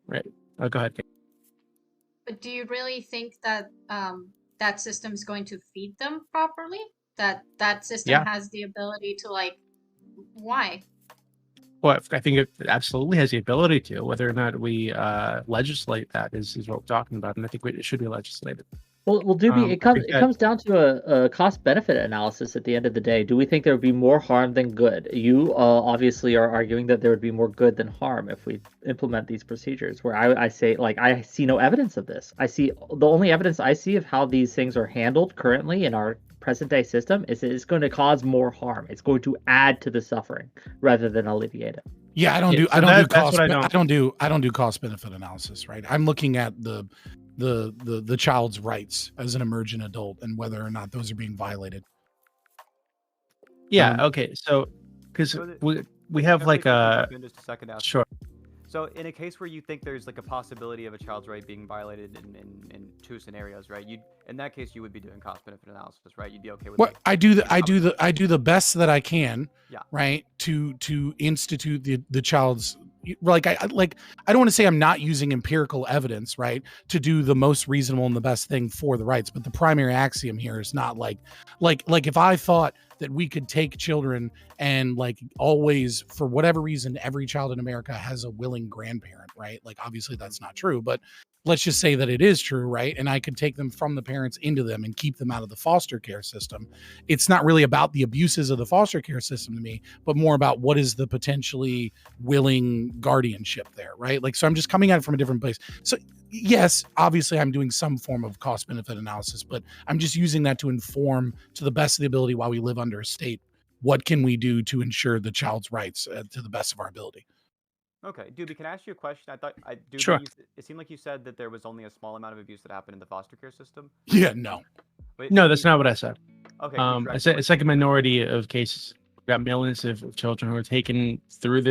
Right. Go ahead. But do you really think that that system is going to feed them properly? That system has the ability to why? Well, I think it absolutely has the ability to. Whether or not we legislate that is what we're talking about, and I think it should be legislated. Well, Doobie, I think it that comes down to a cost benefit analysis at the end of the day. Do we think there would be more harm than good? You obviously are arguing that there would be more good than harm if we implement these procedures. Where I say, like, I see no evidence of this. The only evidence I see of how these things are handled currently in our present day system is that it's going to cause more harm. It's going to add to the suffering rather than alleviate it. Yeah, I don't Yeah, do so I don't do that's cost what I I don't do cost benefit analysis, right? I'm looking at the child's rights as an emergent adult and whether or not those are being violated. Yeah. Okay. So, because So the- we have Beverly, like if I can a jump in just a second to ask sure. So in a case where you think there's like a possibility of a child's right being violated in two scenarios, right? In that case you would be doing cost benefit analysis, right? You'd be okay with What like, I do the best that I can, Yeah. right, to institute the child's, like I don't want to say I'm not using empirical evidence, right, to do the most reasonable and the best thing for the rights, but the primary axiom here is not like if I thought that we could take children and like always, for whatever reason, every child in America has a willing grandparent, right? Like obviously that's not true, but let's just say that it is true, right? And I could take them from the parents into them and keep them out of the foster care system. It's not really about the abuses of the foster care system to me, but more about what is the potentially willing guardianship there, right? Like, so I'm just coming at it from a different place. So yes, obviously I'm doing some form of cost benefit analysis, but I'm just using that to inform to the best of the ability while we live under a state, what can we do to ensure the child's rights to the best of our ability? Okay, Doobie, can I ask you a question? Doobie, Sure. it seemed like you said that there was only a small amount of abuse that happened in the foster care system. Yeah, no. Wait, No, that's not what I said. Okay, can you I correct said me? it's like a minority of cases. We've got millions of children who are taken through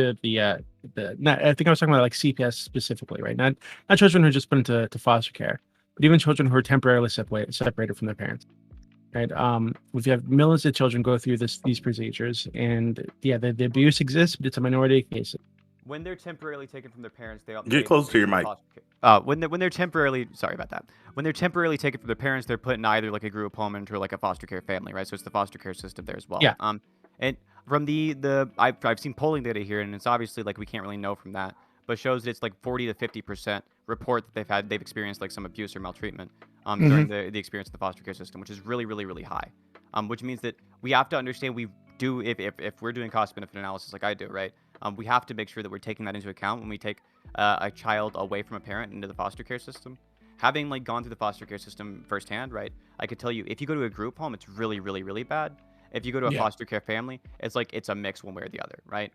not, I think I was talking about like CPS specifically, right? Not children who are just put into foster care, but even children who are temporarily separated from their parents. Right. We have millions of children go through these procedures, and yeah, the abuse exists, but it's a minority of cases. When they're temporarily taken from their parents, Get close to your mic. When they're temporarily, sorry about that. When they're temporarily taken from their parents, they're put in either like a group home or like a foster care family, right? So it's the foster care system there as well. Yeah. And from I've seen polling data here, and it's obviously like we can't really know from that, but shows that it's like 40 to 50% report that they've experienced like some abuse or maltreatment during the experience of the foster care system, which is really, really, really high. Which means that we have to understand if we're doing cost benefit analysis like I do, right? We have to make sure that we're taking that into account when we take a child away from a parent into the foster care system. Having like gone through the foster care system firsthand, right? I could tell you if you go to a group home, it's really, really, really bad. If you go to a foster care family, it's a mix one way or the other, right?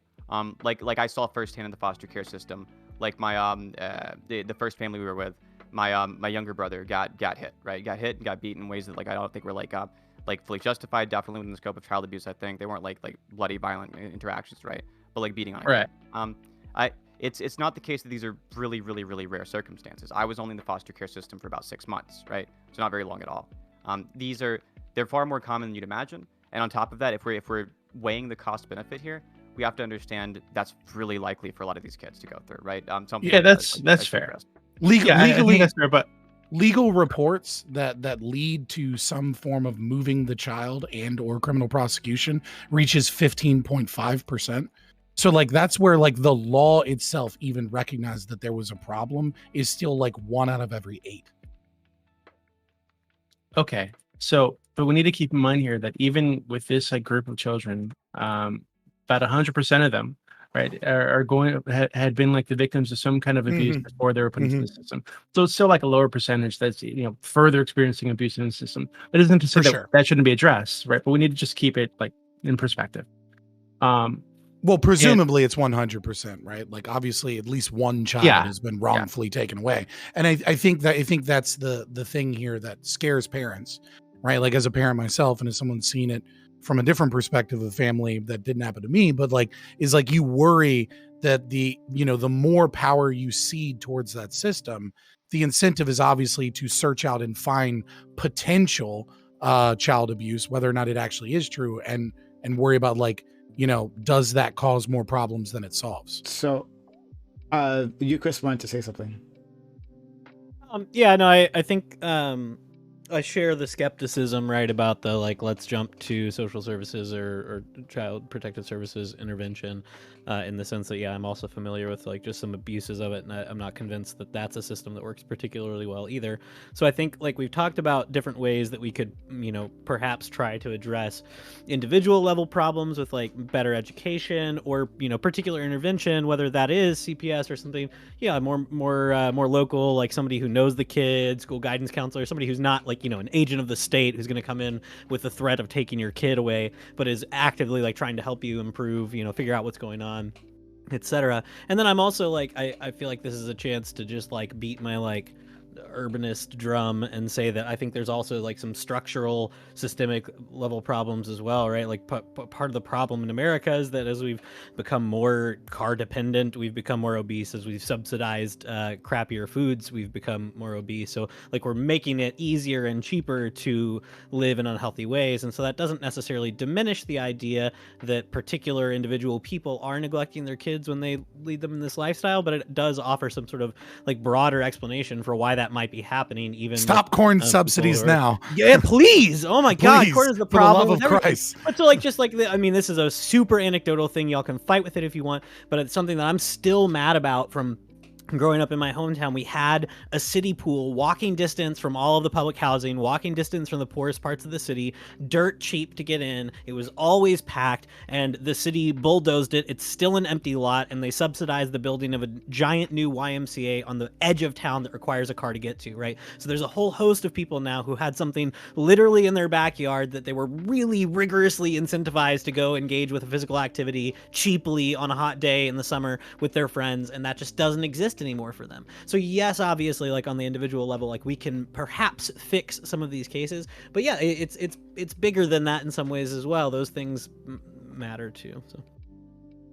Like I saw firsthand in the foster care system, like my the first family we were with, my younger brother got hit, right? Got hit and got beaten in ways that like I don't think were like fully justified. Definitely within the scope of child abuse, I think they weren't like bloody violent interactions, right? But like beating on a kid. It's not the case that these are really, really, really rare circumstances. I was only in the foster care system for about 6 months, right? So not very long at all. They're far more common than you'd imagine. And on top of that, if we're weighing the cost benefit here, we have to understand that's really likely for a lot of these kids to go through, right? That's fair. Legally, I think that's fair, but legal reports that lead to some form of moving the child and or criminal prosecution reaches 15.5%. So like that's where like the law itself even recognized that there was a problem is still like 1 out of every 8. Okay. So, but we need to keep in mind here that even with this like group of children, about 100% of them, right, had been like the victims of some kind of abuse before they were put into the system. So it's still like a lower percentage that's further experiencing abuse in the system. That isn't to say that shouldn't be addressed, right? But we need to just keep it like in perspective. Well, presumably it's 100%, right? Like obviously at least one child has been wrongfully taken away. And I think that's the thing here that scares parents, right? Like as a parent myself, and as someone's seen it from a different perspective of family that didn't happen to me, but like is like you worry that the more power you cede towards that system, the incentive is obviously to search out and find potential child abuse, whether or not it actually is true, and worry about like, does that cause more problems than it solves? So, you, Chris, wanted to say something. I think I share the skepticism, right, about the like let's jump to social services or child protective services intervention. in the sense that, yeah, I'm also familiar with like just some abuses of it, and I'm not convinced that that's a system that works particularly well either. So I think like we've talked about different ways that we could, perhaps try to address individual level problems with like better education or, particular intervention, whether that is CPS or something, more local, like somebody who knows the kid, school guidance counselor, somebody who's not like, an agent of the state who's going to come in with the threat of taking your kid away, but is actively like trying to help you improve, figure out what's going on, etc. And then I'm also like, I feel like this is a chance to just like beat my like urbanist drum and say that I think there's also like some structural systemic level problems as well, right? Like part of the problem in America is that as we've become more car dependent, we've become more obese. As we've subsidized crappier foods, we've become more obese. So like we're making it easier and cheaper to live in unhealthy ways. And so that doesn't necessarily diminish the idea that particular individual people are neglecting their kids when they lead them in this lifestyle, but it does offer some sort of like broader explanation for why that might be happening. Even stop corn subsidies now. Yeah, please. Oh my God, Please, corn is the for the problem. love of Christ. But so like just like this is a super anecdotal thing. Y'all can fight with it if you want, but it's something that I'm still mad about from growing up in my hometown. We had a city pool, walking distance from all of the public housing, walking distance from the poorest parts of the city, dirt cheap to get in. It was always packed, and the city bulldozed it. It's still an empty lot, and they subsidized the building of a giant new YMCA on the edge of town that requires a car to get to, right? So there's a whole host of people now who had something literally in their backyard that they were really rigorously incentivized to go engage with a physical activity cheaply on a hot day in the summer with their friends, and that just doesn't exist anymore for them. So yes, obviously, like on the individual level, like we can perhaps fix some of these cases, but yeah, it's bigger than that in some ways as well. Those things matter too. So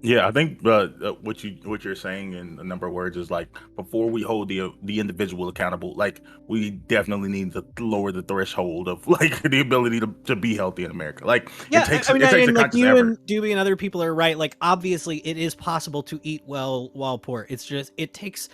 yeah, I think what you're saying in a number of words is like, before we hold the individual accountable, like we definitely need to lower the threshold of like the ability to be healthy in America. Like yeah, it takes I mean, a like conscious you effort. and Doobie and other people are right. Like obviously, it is possible to eat well while poor. It's just it takes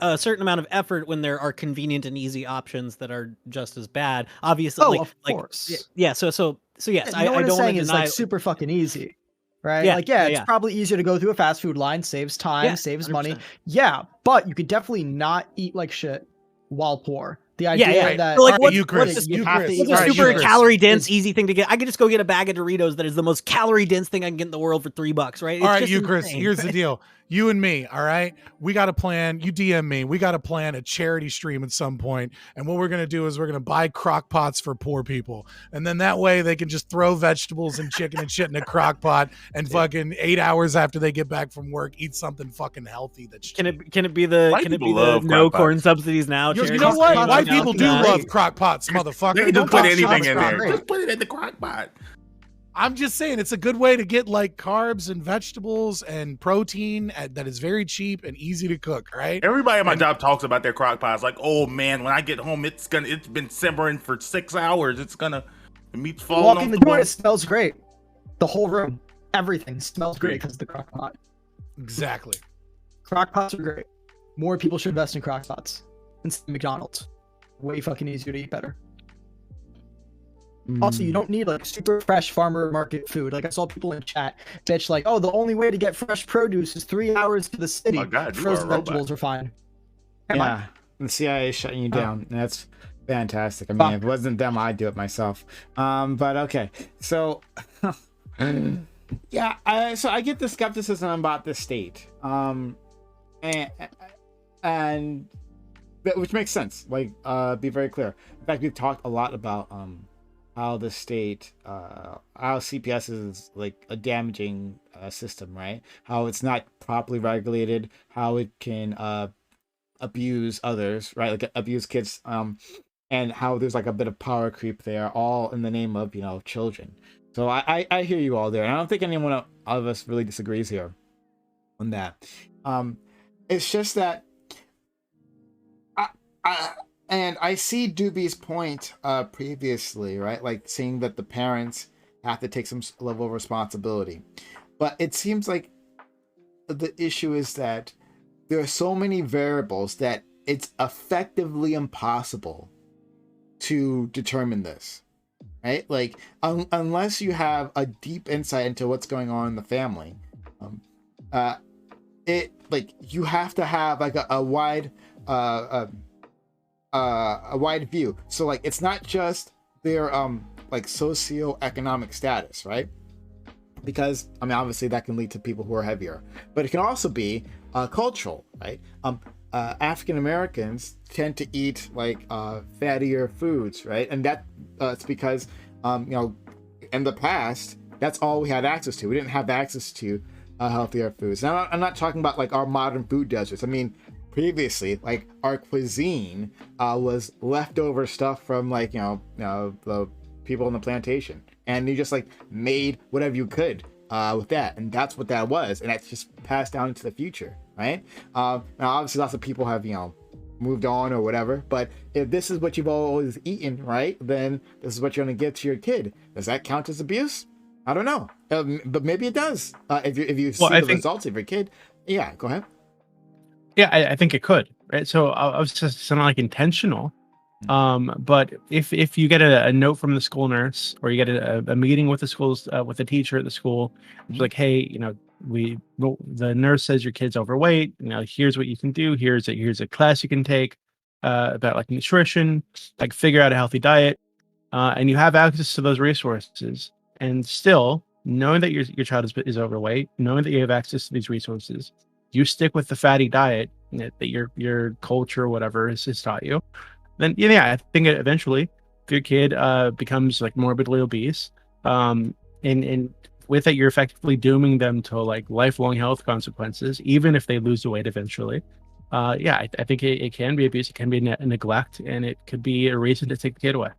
a certain amount of effort when there are convenient and easy options that are just as bad. Obviously, of course. Yeah. So yes, no one I is don't saying want it's to deny. like super fucking easy, right? Yeah, Like, yeah, it's yeah. probably easier to go through a fast food line, saves time, Yeah, saves 100%. money. Yeah, but you could definitely not eat like shit while poor. The idea that so like All right, what's Chris, a Chris. super All right, you, Chris. calorie dense is- easy thing to get? I could just go get a bag of Doritos that is the most calorie dense thing I can get in the world for $3, right? All right, just you, Chris, insane. here's the deal. You and me, all right? We got to plan. You DM me. We got to plan a charity stream at some point. And what we're going to do is we're going to buy crock pots for poor people. And then that way they can just throw vegetables and chicken and shit in a crock pot and fucking 8 hours after they get back from work, eat something fucking healthy. That's Can it be the White can it be people the love no crock corn pots. subsidies now? you charity know what? stream White now? people do Great. love crock pots, They motherfucker. can Don't just put talk anything shit in about there. it. Just put it in the crock pot. I'm just saying it's a good way to get like carbs and vegetables and protein that is very cheap and easy to cook, right? Everybody at my And- job talks about their crock pots. Like, oh man, when I get home, it's been simmering for 6 hours. The meat's falling walk off in the the door, bone. it smells great. The whole room, everything smells great because of the crock pot. Exactly. Crock pots are great. More people should invest in crock pots instead of McDonald's. Way fucking easier to eat better. Also, you don't need like super fresh farmer market food. Like I saw people in chat bitch like, oh, the only way to get fresh produce is 3 hours to the city. my God, you Frozen are a robot. vegetables are fine. Come on. Yeah, the CIA is shutting you down. That's fantastic. I mean, Fuck. if it wasn't them, I'd do it myself. But okay, so yeah, so I get the skepticism about the state, and which makes sense. Like, be very clear. In fact, we've talked a lot about how the state, how CPS is like a damaging system, right? How it's not properly regulated, how it can abuse others, right? Like abuse kids, and how there's like a bit of power creep there, all in the name of, children. So I hear you all there, and I don't think anyone of us really disagrees here on that. It's just that and I see Doobie's point previously, right? Like saying that the parents have to take some level of responsibility. But it seems like the issue is that there are so many variables that it's effectively impossible to determine this, right? Like unless you have a deep insight into what's going on in the family, it like you have to have like a wide a wide view. So like it's not just their like socioeconomic status, right? Because I mean obviously that can lead to people who are heavier, but it can also be cultural, right? African Americans tend to eat like fattier foods, right? And that it's because you know, in the past that's all we had access to. We didn't have access to healthier foods. Now I'm not talking about like our modern food deserts. I mean previously, like our cuisine was leftover stuff from like you know the people on the plantation, and you just like made whatever you could with that, and that's what that was, and that's just passed down into the future, right? Now obviously lots of people have moved on or whatever, but if this is what you've always eaten, right, then this is what you're going to give to your kid. Does that count as abuse? I don't know, but maybe it does. If you see the results of your kid. Yeah, go ahead. Yeah, I think it could, right? So I was just something like intentional. But if you get a note from the school nurse, or you get a meeting with the schools with a teacher at the school, it's like, hey, the nurse says your kid's overweight. Here's what you can do. Here's a class you can take about like nutrition, like figure out a healthy diet, and you have access to those resources. And still, knowing that your child is overweight, knowing that you have access to these resources, you stick with the fatty diet that your culture or whatever has taught you. Then I think eventually, if your kid becomes like morbidly obese, and with it, you're effectively dooming them to like lifelong health consequences, even if they lose the weight eventually. I think it can be abuse, it can be neglect, and it could be a reason to take the kid away.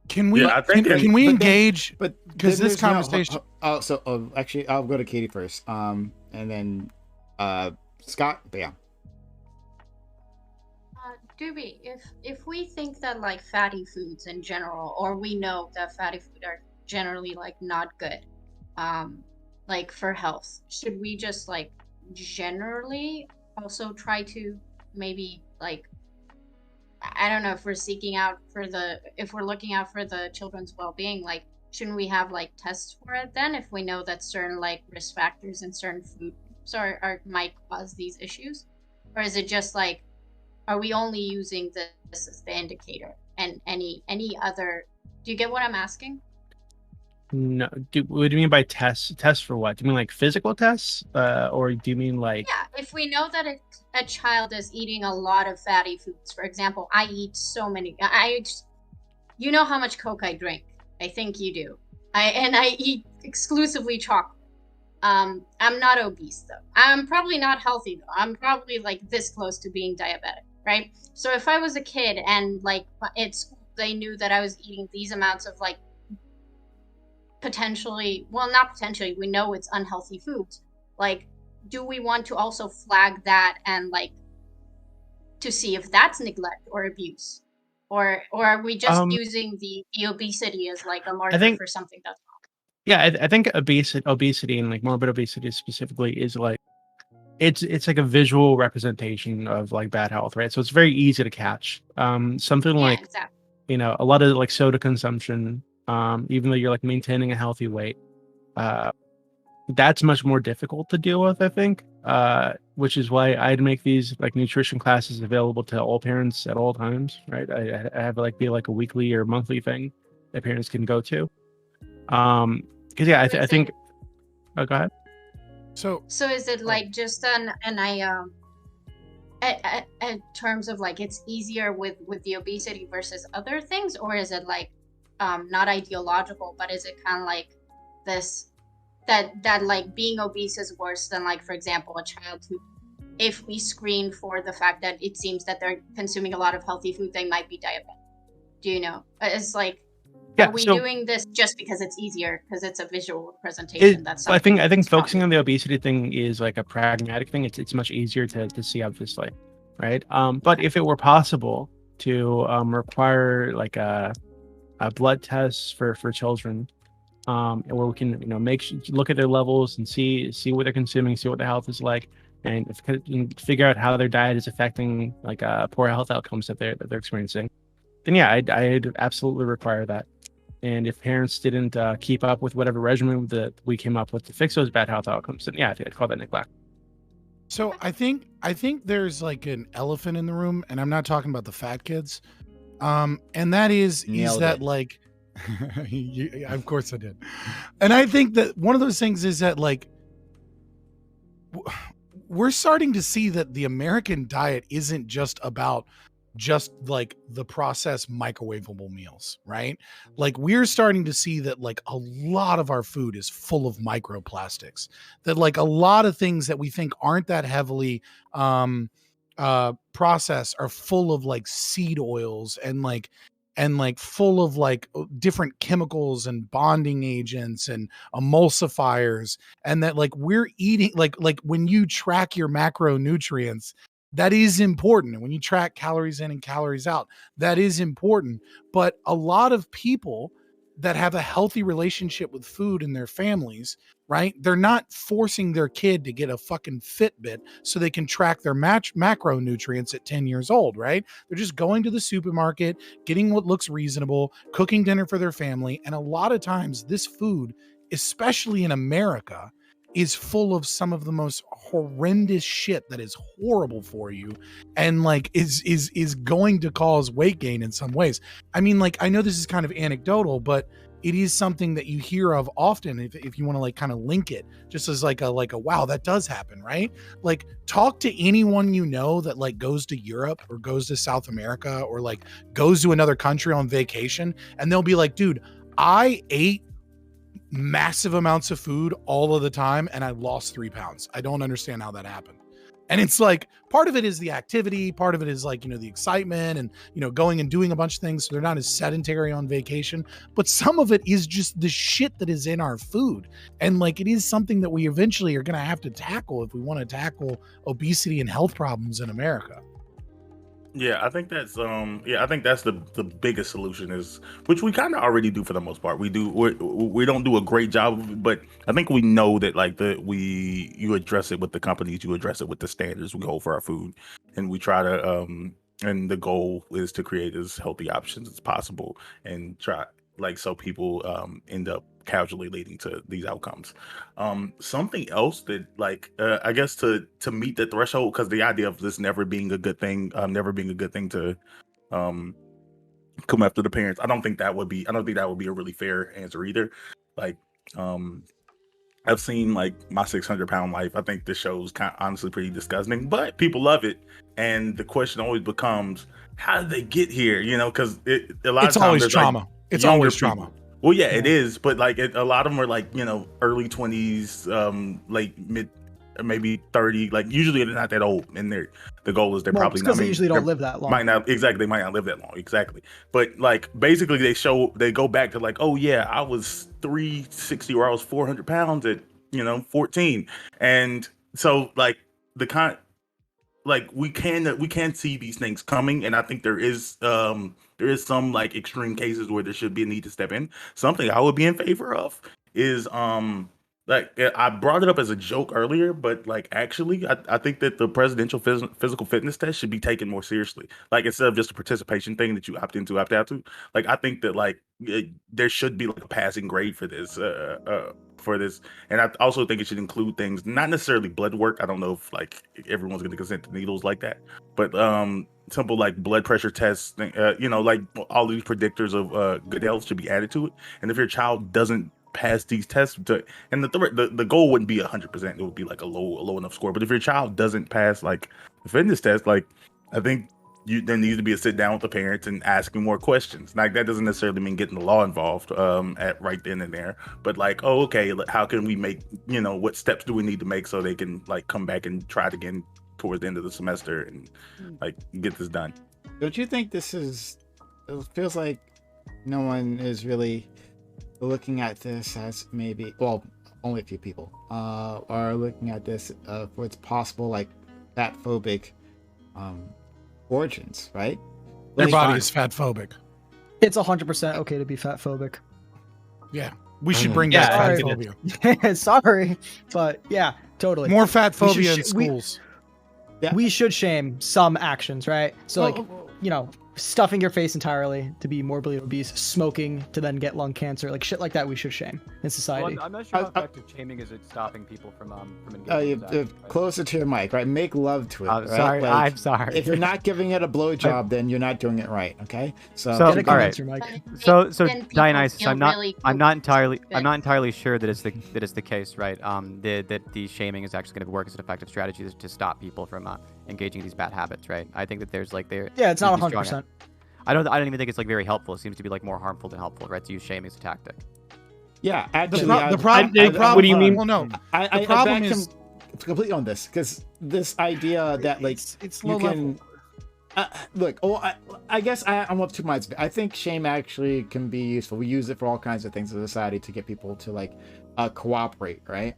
Can we can we engage? Because this conversation. Actually, I'll go to Katie first, and then Scott. But yeah. Doobie, if we think that like fatty foods in general, or we know that fatty food are generally like not good, like for health, should we just like generally also try to maybe like, I don't know, if we're looking out for the children's well-being, like shouldn't we have like tests for it then, if we know that certain like risk factors in certain food might cause these issues? Or is it just like, are we only using this as the indicator, and any other? Do you get what I'm asking? No. What do you mean by tests? Tests for what? Do you mean like physical tests, or do you mean like? Yeah, if we know that a child is eating a lot of fatty foods, for example, I eat so many. You know how much Coke I drink. I think you do. I eat exclusively chocolate. I'm not obese though. I'm probably not healthy though. I'm probably like this close to being diabetic, right? So if I was a kid and like at school they knew that I was eating these amounts of like not potentially, we know it's unhealthy foods. Like, do we want to also flag that and like to see if that's neglect or abuse? Or are we just using the obesity as like a marker for something that's wrong? Yeah, I think obesity and like morbid obesity specifically is like it's like a visual representation of like bad health, right? So it's very easy to catch. Something like exactly. A lot of like soda consumption, even though you're like maintaining a healthy weight, that's much more difficult to deal with, I think. Which is why I'd make these like nutrition classes available to all parents at all times, right? I have like be like a weekly or monthly thing that parents can go to. Because I think. Oh, go ahead. So is it like just in terms of like it's easier with the obesity versus other things, or is it like not ideological, but is it kind of like this that like being obese is worse than like, for example, a child who, if we screen for the fact that it seems that they're consuming a lot of healthy food, they might be diabetic? Do you know? It's like, are we doing this just because it's easier, because it's a visual presentation? I think focusing on the obesity thing is like a pragmatic thing. It's much easier to see, obviously, right? But if it were possible to require like a blood test for children, where we can look at their levels and see what they're consuming, see what their health is like, and figure out how their diet is affecting like poor health outcomes that they're experiencing, then yeah, I'd absolutely require that. And if parents didn't keep up with whatever regimen that we came up with to fix those bad health outcomes, then yeah, I'd call that neglect. So I think there's like an elephant in the room, and I'm not talking about the fat kids. And that is Nailed that it. like, of course I did. And I think that one of those things is that like, we're starting to see that the American diet isn't just about just like the processed microwavable meals, right? Like we're starting to see that like a lot of our food is full of microplastics, that like a lot of things that we think aren't that heavily processed are full of like seed oils and like full of like different chemicals and bonding agents and emulsifiers, and that like we're eating like when you track your macronutrients, that is important. And when you track calories in and calories out, that is important. But a lot of people that have a healthy relationship with food in their families, right? They're not forcing their kid to get a fucking Fitbit so they can track their macronutrients at 10 years old, right? They're just going to the supermarket, getting what looks reasonable, cooking dinner for their family. And a lot of times this food, especially in America, is full of some of the most horrendous shit that is horrible for you and like is going to cause weight gain in some ways. I mean, like, I know this is kind of anecdotal, but it is something that you hear of often if you want to like kind of link it just as like a wow, that does happen, right? Like talk to anyone you know that like goes to Europe or goes to South America or like goes to another country on vacation, and they'll be like, dude, I ate massive amounts of food all of the time and I lost 3 pounds. I don't understand how that happened. And it's like, part of it is the activity, part of it is like, you know, the excitement and, you know, going and doing a bunch of things so they're not as sedentary on vacation. But some of it is just the shit that is in our food. And like, it is something that we eventually are going to have to tackle if we want to tackle obesity and health problems in America. Yeah, I think that's the biggest solution, is, which we kind of already do for the most part. We don't do a great job of it, but I think we know that like you address it with the companies, you address it with the standards we hold for our food, and we try to and the goal is to create as healthy options as possible and try like so people end up casually leading to these outcomes. Something else that like I guess to meet the threshold, because the idea of this never being a good thing to come after the parents, I don't think that would be a really fair answer either. Like I've seen like My 600-Pound Life. I think the show's kind of honestly pretty disgusting, but people love it, and the question always becomes, how did they get here? You know, because a lot It's of times always there's, trauma. like, It's younger always people. trauma. Well, yeah, it is, but like a lot of them are like, you know, early 20s, late mid, maybe 30. Like usually they're not that old, and the goal is they're probably not. Because they usually don't live that long. They might not live that long, exactly. But like basically they go back to like, oh yeah, I was 360 or I was 400 pounds at 14, and so like we can see these things coming, and I think there is some like extreme cases where there should be a need to step in. Something I would be in favor of is like I brought it up as a joke earlier, but like actually I think that the presidential physical fitness test should be taken more seriously. Like instead of just a participation thing that you opt out to, like I think that like there should be like a passing grade for this and I also think it should include things, not necessarily blood work. I don't know if like everyone's going to consent to needles like that, but simple like blood pressure tests, like all these predictors of good health should be added to it. And if your child doesn't pass these tests, and the goal wouldn't be 100%, it would be like a low enough score. But if your child doesn't pass like the fitness test, like I think there needs to be a sit down with the parents and asking more questions. Like that doesn't necessarily mean getting the law involved at right then and there, but like, oh, okay, how can we make, what steps do we need to make so they can like come back and try it again towards the end of the semester and like get this done. Don't you think it feels like no one is really looking at this as maybe, well, only a few people are looking at this for its possible like fat phobic origins, right? Their body is fat phobic. It's 100% okay to be fat phobic. Yeah, we should bring back fat phobia. Sorry, but yeah, totally. More fat phobia in schools. We should shame some actions, right? So stuffing your face entirely to be morbidly obese, smoking to then get lung cancer, like shit like that, we should shame in society. Well, I'm not sure how effective shaming is at stopping people from engaging in those acts, right? Closer to your mic, right? Make love to it. Right? Sorry, Like, I'm sorry. If you're not giving it a blowjob, then you're not doing it right. Okay. So all Get a right. cancer, Mike. So Then people Dionysus, feel I'm not really entirely sure that it's the case, right? That the shaming is actually going to work as an effective strategy to stop people from engaging in these bad habits, right? I think that there's like Yeah, it's not these strong- 100%. I don't even think it's like very helpful. It seems to be like more harmful than helpful, right? To use shame as a tactic. yeah, actually, The problem. what do you mean? Well, no. I The problem back is him completely on this because this idea that like it's you low can level. look. Oh, I guess I'm of two minds. I think shame actually can be useful. We use it for all kinds of things in society to get people to like cooperate, right?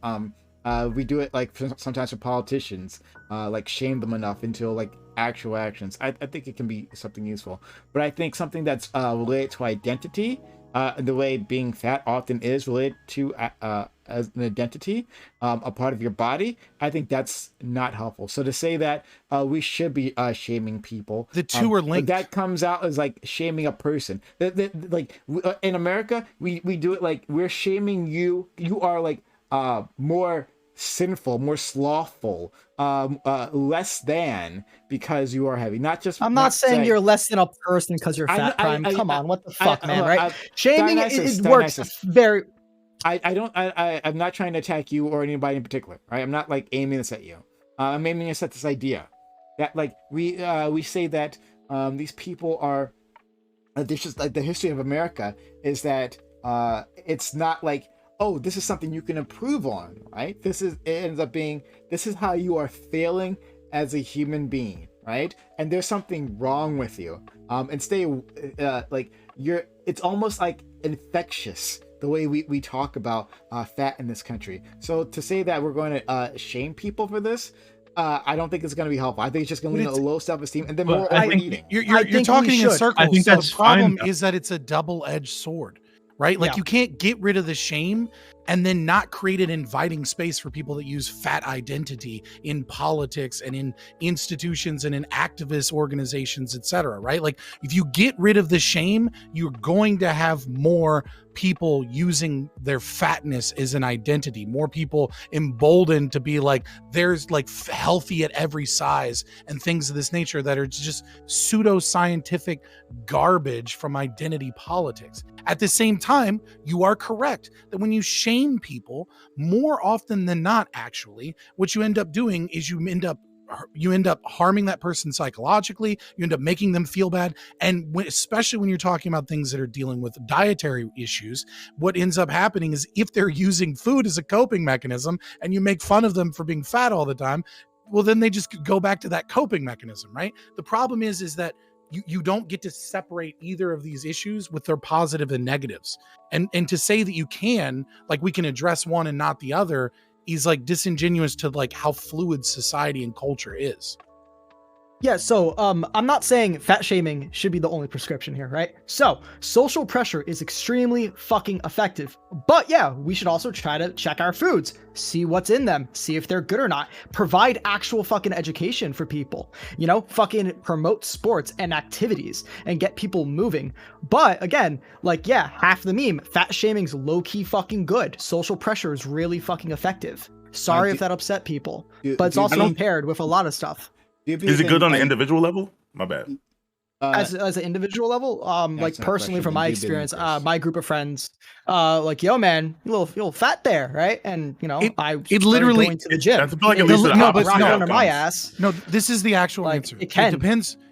We do it like sometimes for politicians, like shame them enough into like actual actions. I think it can be something useful, but I think something that's related to identity, the way being fat often is related to as an identity, a part of your body, I think that's not helpful. So to say that we should be shaming people, The two are linked. that comes out as like shaming a person. Like in America, we do it like we're shaming you. You are like more sinful, more slothful, less than because you are heavy. Not just. I'm not saying you're less than a person because you're fat, Prime. Come on, what the fuck, man, right? Shaming, it works very. I'm not trying to attack you or anybody in particular, right? I'm not like aiming this at you. I'm aiming this at this idea that like we say that these people are. This just like the history of America is that it's not like, oh, this is something you can improve on, right? It ends up being, this is how you are failing as a human being, right? And there's something wrong with you. And stay like it's almost like infectious the way we talk about fat in this country. So to say that we're going to shame people for this, I don't think it's going to be helpful. I think it's just going to lead to low self-esteem and then more overeating. You're talking in circles. I think that's the problem fine. is that it's a double-edged sword, right? Like Yeah. you can't get rid of the shame and then not create an inviting space for people that use fat identity in politics and in institutions and in activist organizations, etc. Right? Like if you get rid of the shame, you're going to have more people using their fatness as an identity, more people emboldened to be like, there's like healthy at every size and things of this nature that are just pseudo-scientific garbage from identity politics. At the same time, you are correct that when you shame people, more often than not, actually, what you end up doing is you end up harming that person psychologically. You end up making them feel bad. And especially when you're talking about things that are dealing with dietary issues, what ends up happening is if they're using food as a coping mechanism and you make fun of them for being fat all the time, well, then they just go back to that coping mechanism, right? The problem is that you don't get to separate either of these issues with their positive and negatives. And to say that you can, like we can address one and not the other, is like disingenuous to like how fluid society and culture is. Yeah, so I'm not saying fat shaming should be the only prescription here, right? So social pressure is extremely fucking effective. But yeah, we should also try to check our foods, see what's in them, see if they're good or not, provide actual fucking education for people, you know, fucking promote sports and activities and get people moving. But again, like, yeah, half the meme, fat shaming's low-key fucking good. Social pressure is really fucking effective. Sorry if that upset people, but it's also paired with a lot of stuff. Is it good on an individual level? My bad. As an individual level, like personally from my experience, my group of friends, like, yo man, you little fat there, right? And you know, it literally going to the gym. I feel like at least under my ass. No, this is the actual Like, answer. it can.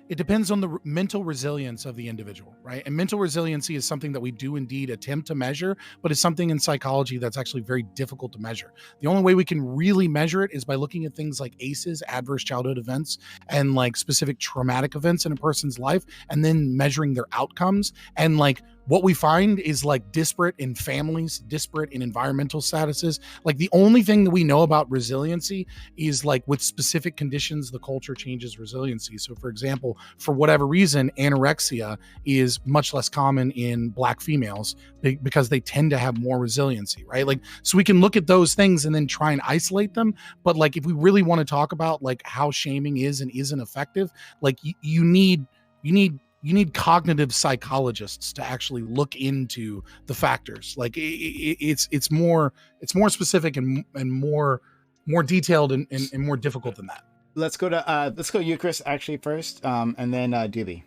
It depends on the mental resilience of the individual, right? And mental resiliency is something that we do indeed attempt to measure, but it's something in psychology that's actually very difficult to measure. The only way we can really measure it is by looking at things like ACEs, adverse childhood events, and like specific traumatic events in a person's life, and then measuring their outcomes. And like what we find is like disparate in families, disparate in environmental statuses. Like the only thing that we know about resiliency is like with specific conditions, the culture changes resiliency. So for example, for whatever reason, anorexia is much less common in Black females because they tend to have more resiliency, right? Like, so we can look at those things and then try and isolate them. But like, if we really want to talk about like how shaming is and isn't effective, like you need you need cognitive psychologists to actually look into the factors. Like it's more specific and more detailed and more difficult than that. Let's go Eucharist actually first, and then Doobie.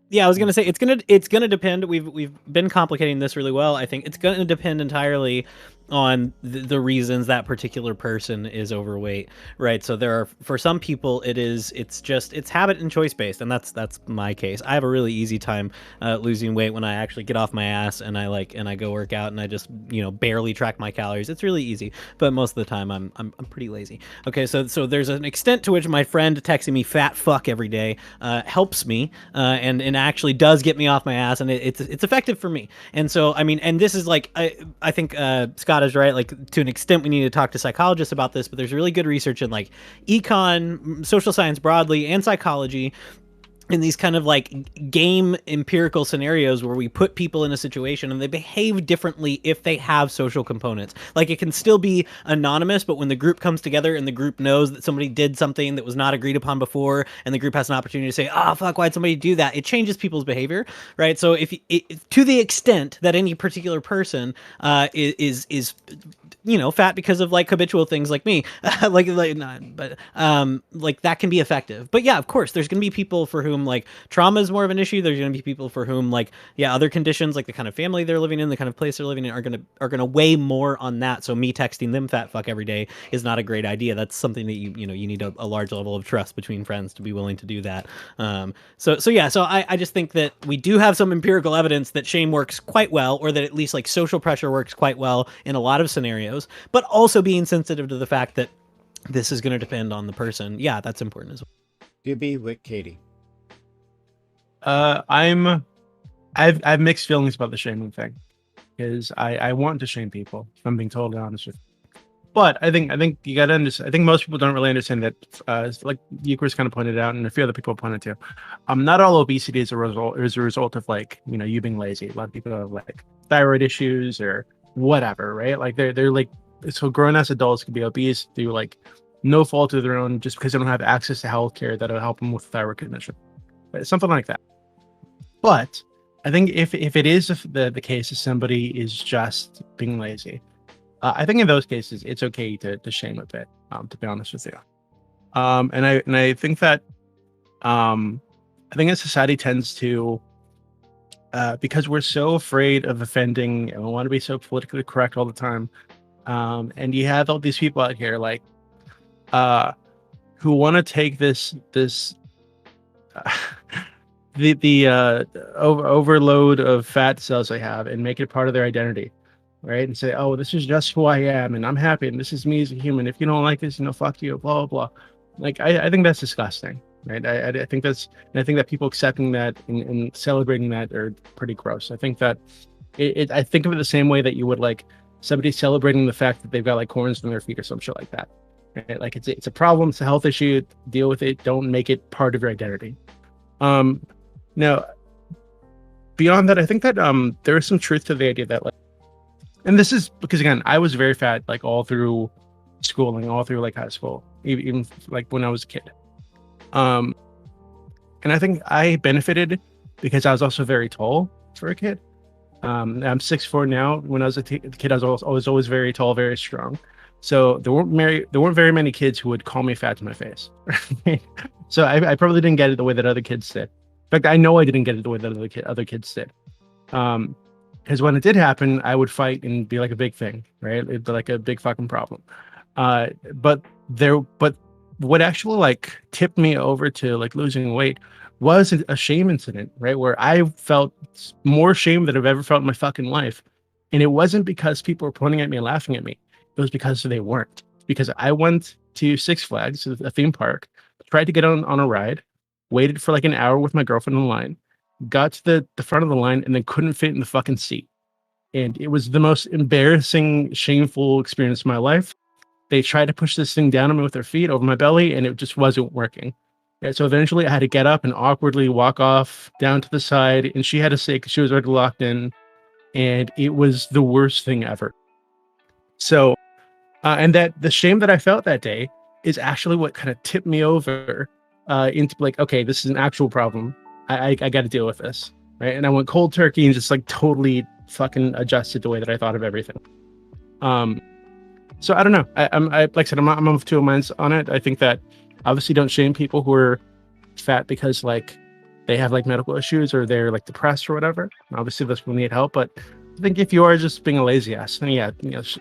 Yeah, I was gonna say it's gonna depend. We've been complicating this really well. I think it's gonna depend entirely on the reasons that particular person is overweight, right? So there are, for some people it's habit and choice based, and that's my case. I have a really easy time losing weight when I actually get off my ass and I go work out and I just barely track my calories. It's really easy, but most of the time I'm pretty lazy. Okay, so there's an extent to which my friend texting me fat fuck every day helps me and actually does get me off my ass, and it's effective for me. And so I mean, and this is like I think Scott is right. Like, to an extent, we need to talk to psychologists about this, but there's really good research in like econ, social science broadly, and psychology in these kind of like game empirical scenarios where we put people in a situation and they behave differently if they have social components. Like, it can still be anonymous, but when the group comes together and the group knows that somebody did something that was not agreed upon before, and the group has an opportunity to say, oh fuck, why'd somebody do that? It changes people's behavior, right? So if to the extent that any particular person is fat because of like habitual things like me, like that can be effective. But yeah, of course, there's going to be people for whom like trauma is more of an issue. There's going to be people for whom like, yeah, other conditions like the kind of family they're living in, the kind of place they're living in are going to weigh more on that. So me texting them fat fuck every day is not a great idea. That's something that you need a large level of trust between friends to be willing to do that. So I just think that we do have some empirical evidence that shame works quite well, or that at least like social pressure works quite well in a lot of scenarios, but also being sensitive to the fact that this is going to depend on the person. Yeah, that's important as well. Doobie with Katie. I've mixed feelings about the shaming thing, because I want to shame people, if I'm being totally honest with you. But I think you gotta understand. I think most people don't really understand that. Like Eucharist kind of pointed out, and a few other people pointed to. Not all obesity is a result of like you being lazy. A lot of people have like thyroid issues or whatever, right? Like they're like, so grown ass adults can be obese through like no fault of their own, just because they don't have access to healthcare that'll help them with thyroid condition, right? Something like that. But I think if it is the case that somebody is just being lazy, I think in those cases it's okay to shame a bit. To be honest with you, and I think that I think as society tends to, because we're so afraid of offending and we want to be so politically correct all the time, and you have all these people out here like who want to take this the overload of fat cells they have and make it part of their identity, right? And say, oh, this is just who I am, and I'm happy, and this is me as a human. If you don't like this, fuck you, blah blah blah. Like, I think that's disgusting, right? I think that people accepting that and celebrating that are pretty gross. I think that I think of it the same way that you would like somebody celebrating the fact that they've got like corns on their feet or some shit like that, right? Like, it's a problem, it's a health issue, deal with it, don't make it part of your identity. Now, beyond that, I think that there is some truth to the idea that, like, and this is because, again, I was very fat like all through schooling, all through like high school, even like when I was a kid. And I think I benefited because I was also very tall for a kid. I'm 6'4" now. When I was a kid, I was always very tall, very strong. So there weren't very many kids who would call me fat to my face. So I probably didn't get it the way that other kids did. In fact, I know I didn't get it the way that other kids did. Because when it did happen, I would fight and be like a big thing, right? It'd be like a big fucking problem. But what actually like tipped me over to like losing weight was a shame incident, right? Where I felt more shame than I've ever felt in my fucking life. And it wasn't because people were pointing at me and laughing at me. It was because they weren't. Because I went to Six Flags, a theme park, tried to get on a ride, waited for like an hour with my girlfriend in line, got to the front of the line, and then couldn't fit in the fucking seat. And it was the most embarrassing, shameful experience of my life. They tried to push this thing down on me with their feet over my belly, and it just wasn't working. Yeah, so eventually I had to get up and awkwardly walk off down to the side, and she had to say, because she was already locked in, and it was the worst thing ever. So, and that the shame that I felt that day is actually what kind of tipped me over into like, okay, this is an actual problem. I got to deal with this, right? And I went cold turkey and just like totally fucking adjusted the way that I thought of everything. So I don't know. Like I said, I'm of two minds on it. I think that obviously don't shame people who are fat because like they have like medical issues or they're like depressed or whatever. Obviously, those people need help, but I think if you are just being a lazy ass, then yeah,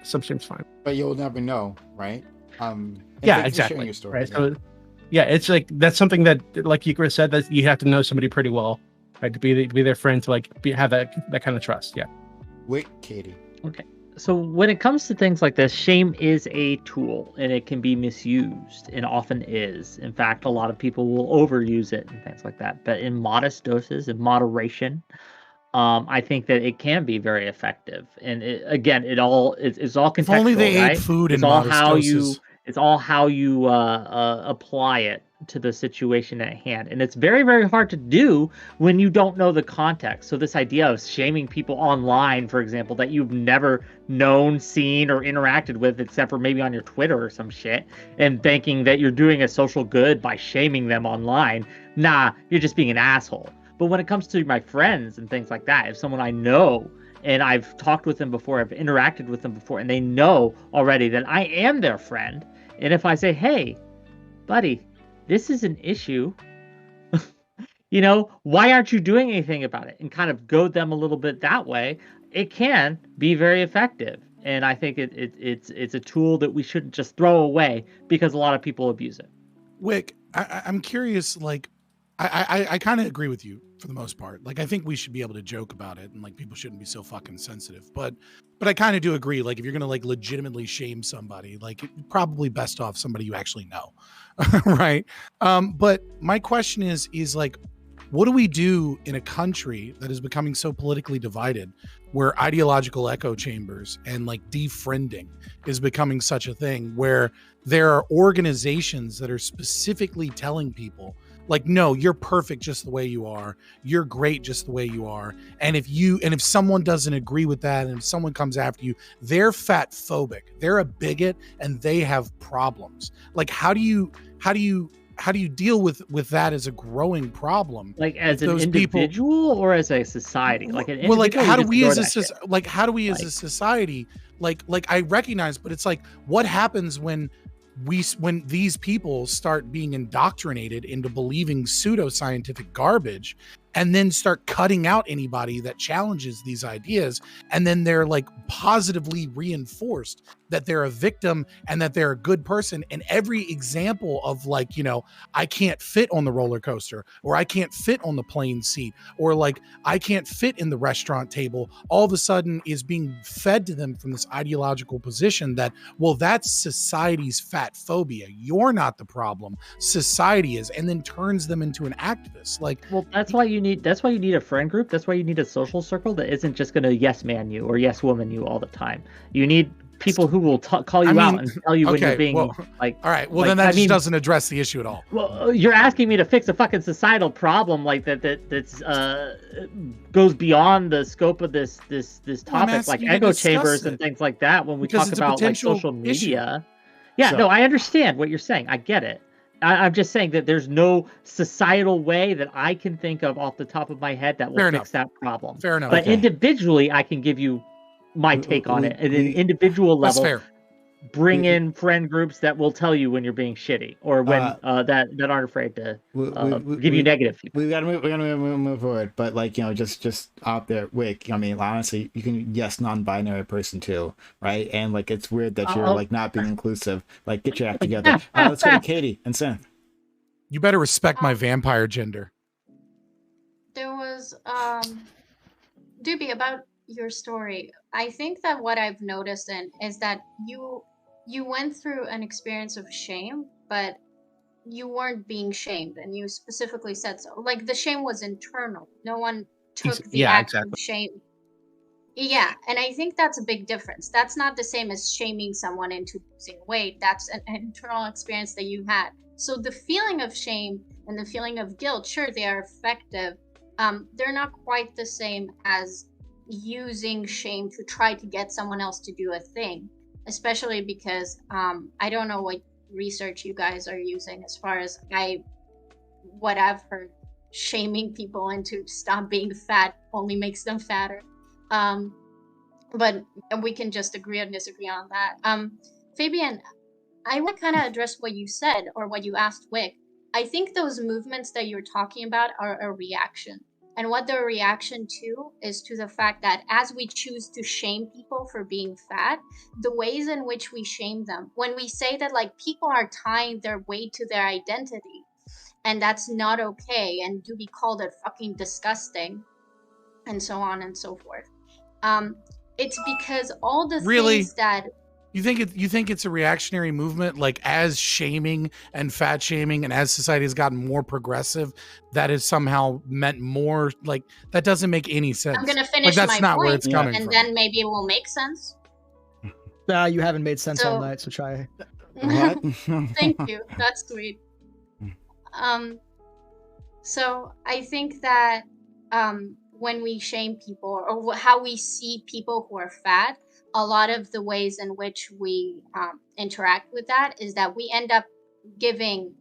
some shame's fine. But you'll never know, right? Yeah, exactly. Your story, right. So yeah, it's like that's something that, like Yikra said, that you have to know somebody pretty well, right, to be their friend, to like have that kind of trust. Yeah. Wait, Katie. Okay. So when it comes to things like this, shame is a tool and it can be misused and often is. In fact, a lot of people will overuse it and things like that. But in modest doses, in moderation, I think that it can be very effective. And again, it's all contextual. If only they ate food in modest doses. It's all how you apply it to the situation at hand. And it's very, very hard to do when you don't know the context. So this idea of shaming people online, for example, that you've never known, seen, or interacted with, except for maybe on your Twitter or some shit, and thinking that you're doing a social good by shaming them online. Nah, you're just being an asshole. But when it comes to my friends and things like that, if someone I know and I've talked with them before, I've interacted with them before, and they know already that I am their friend, and if I say, hey, buddy, this is an issue, why aren't you doing anything about it? And kind of goad them a little bit that way, it can be very effective. And I think it's a tool that we shouldn't just throw away because a lot of people abuse it. Wick, I'm curious, like, I kind of agree with you for the most part. Like, I think we should be able to joke about it and like people shouldn't be so fucking sensitive. But I kind of do agree. Like, if you're going to like legitimately shame somebody, like probably best off somebody you actually know. Right. But my question is like, what do we do in a country that is becoming so politically divided, where ideological echo chambers and like defriending is becoming such a thing, where there are organizations that are specifically telling people, like, no, you're perfect just the way you are. You're great just the way you are. And if someone doesn't agree with that, and if someone comes after you, they're fat phobic. They're a bigot and they have problems. Like, how do you deal with that as a growing problem? Like, as an individual or as a society? Like, an well, like, how do we as a society, like I recognize, but it's like, what happens when these people start being indoctrinated into believing pseudoscientific garbage, and then start cutting out anybody that challenges these ideas, and then they're like positively reinforced that they're a victim and that they're a good person. And every example of like, I can't fit on the roller coaster, or I can't fit on the plane seat, or like I can't fit in the restaurant table, all of a sudden is being fed to them from this ideological position that, well, that's society's fat phobia. You're not the problem. Society is, and then turns them into an activist. Like, well, that's why you need a friend group. That's why you need a social circle that isn't just going to yes man you or yes woman you all the time. You need people who will call you out and tell you when you're being like. All right. Well, then that doesn't address the issue at all. Well, you're asking me to fix a fucking societal problem like that's goes beyond the scope of this topic, like echo chambers and things like that. When we talk about like social media, no, I understand what you're saying. I get it. I'm just saying that there's no societal way that I can think of off the top of my head that will fix that problem. Fair enough. But individually, I can give you my take on it at an individual level. That's fair. Bring in friend groups that will tell you when you're being shitty, or when that aren't afraid to give you negative feedback. We gotta move forward, but like, just out there, Wick. I mean, honestly, you can non-binary person too, right? And like, it's weird that you're like not being inclusive. Like, get your act together. Let's go to Katie and Seth. You better respect my vampire gender. There was Doobie, about your story. I think that what I've noticed is that you went through an experience of shame, but you weren't being shamed, and you specifically said so. Like, the shame was internal. No one took the act of shame. Yeah, and I think that's a big difference. That's not the same as shaming someone into losing weight. That's an internal experience that you had. So the feeling of shame and the feeling of guilt, sure, they are effective. They're not quite the same as using shame to try to get someone else to do a thing, especially because I don't know what research you guys are using as far as what I've heard shaming people into stop being fat only makes them fatter. But we can just agree or disagree on that. Fabian, I want to kind of address what you said or what you asked Wick. I think those movements that you're talking about are a reaction. And what they're a reaction to is to the fact that as we choose to shame people for being fat, the ways in which we shame them, when we say that like people are tying their weight to their identity, and that's not okay, and do be called it fucking disgusting, and so on and so forth. It's because all the things that you think it's a reactionary movement, like as shaming and fat shaming, and as society has gotten more progressive, that is somehow meant more. Like that doesn't make any sense. I'm gonna finish like, that's my not point, where it's coming and from. then maybe it will make sense. You haven't made sense all So- night, so try. What? Thank you. That's sweet. So I think that when we shame people or how we see people who are fat, a lot of the ways in which we interact with that is that we end up giving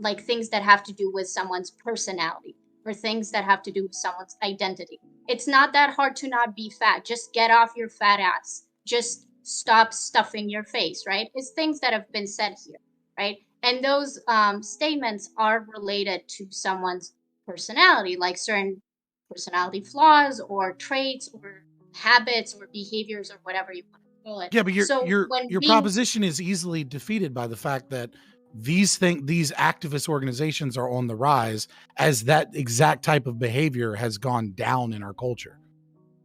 like things that have to do with someone's personality or things that have to do with someone's identity. It's not that hard to not be fat. Just get off your fat ass. Just stop stuffing your face, right? It's things that have been said here, right? And those statements are related to someone's personality, like certain personality flaws or traits or habits or behaviors or whatever you want to call it. Yeah, but your when being- proposition is easily defeated by the fact that these activist organizations are on the rise, as that exact type of behavior has gone down in our culture.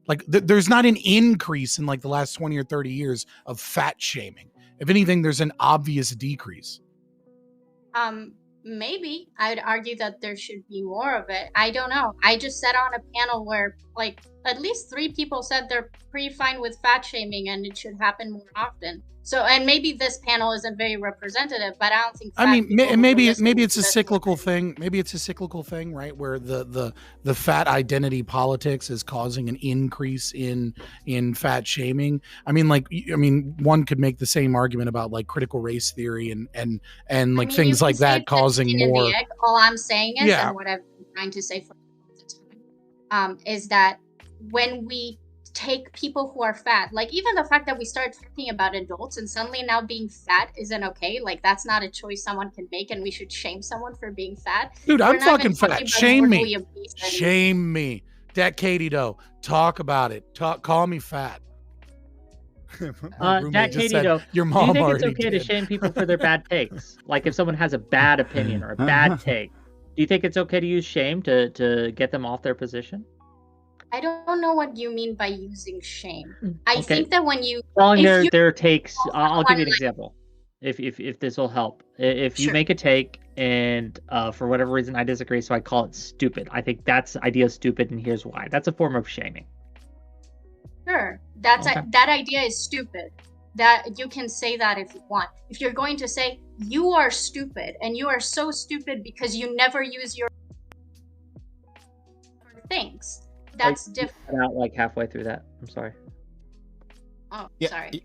Like there's not an increase in like the last 20 or 30 years of fat shaming. If anything, there's an obvious decrease. Maybe I'd argue that there should be more of it. I don't know. I just sat on a panel where like at least 3 people said they're pretty fine with fat shaming and it should happen more often. So, and maybe this panel isn't very representative, but I don't think. I mean, maybe it's a to cyclical thing. Maybe it's a cyclical thing, right? Where the fat identity politics is causing an increase in fat shaming. I mean, one could make the same argument about like critical race theory and like things like that causing more. All I'm saying is, Yeah. and what I've been trying to say for the time, is that when we take people who are fat, like even the fact that we start talking about adults and suddenly now being fat isn't okay, like that's not a choice someone can make and we should shame someone for being fat. Dude, We're I'm not even fucking talking fat. about Shame me. mortally obese anymore. Shame me. Dat Katie doe. Talk about it. Call me fat. My roommate That just Katie said, though, your do mom you think it's already okay to did. shame people for their bad takes? Like if someone has a bad opinion or a bad take, do you think it's okay to use shame to get them off their position? I don't know what you mean by using shame. I Okay. think that when you Calling if their takes. call I'll give you an someone, example. If this will help. If you Sure. make a take and for whatever reason I disagree, so I call it stupid. I think that's idea is stupid, and here's why. That's a form of shaming. Sure, that's Okay. that idea is stupid. That you can say that if you want. If you're going to say you are stupid and you are so stupid because you never use your things, that's different. Cut out like halfway through that. I'm sorry. Oh, Yeah, sorry.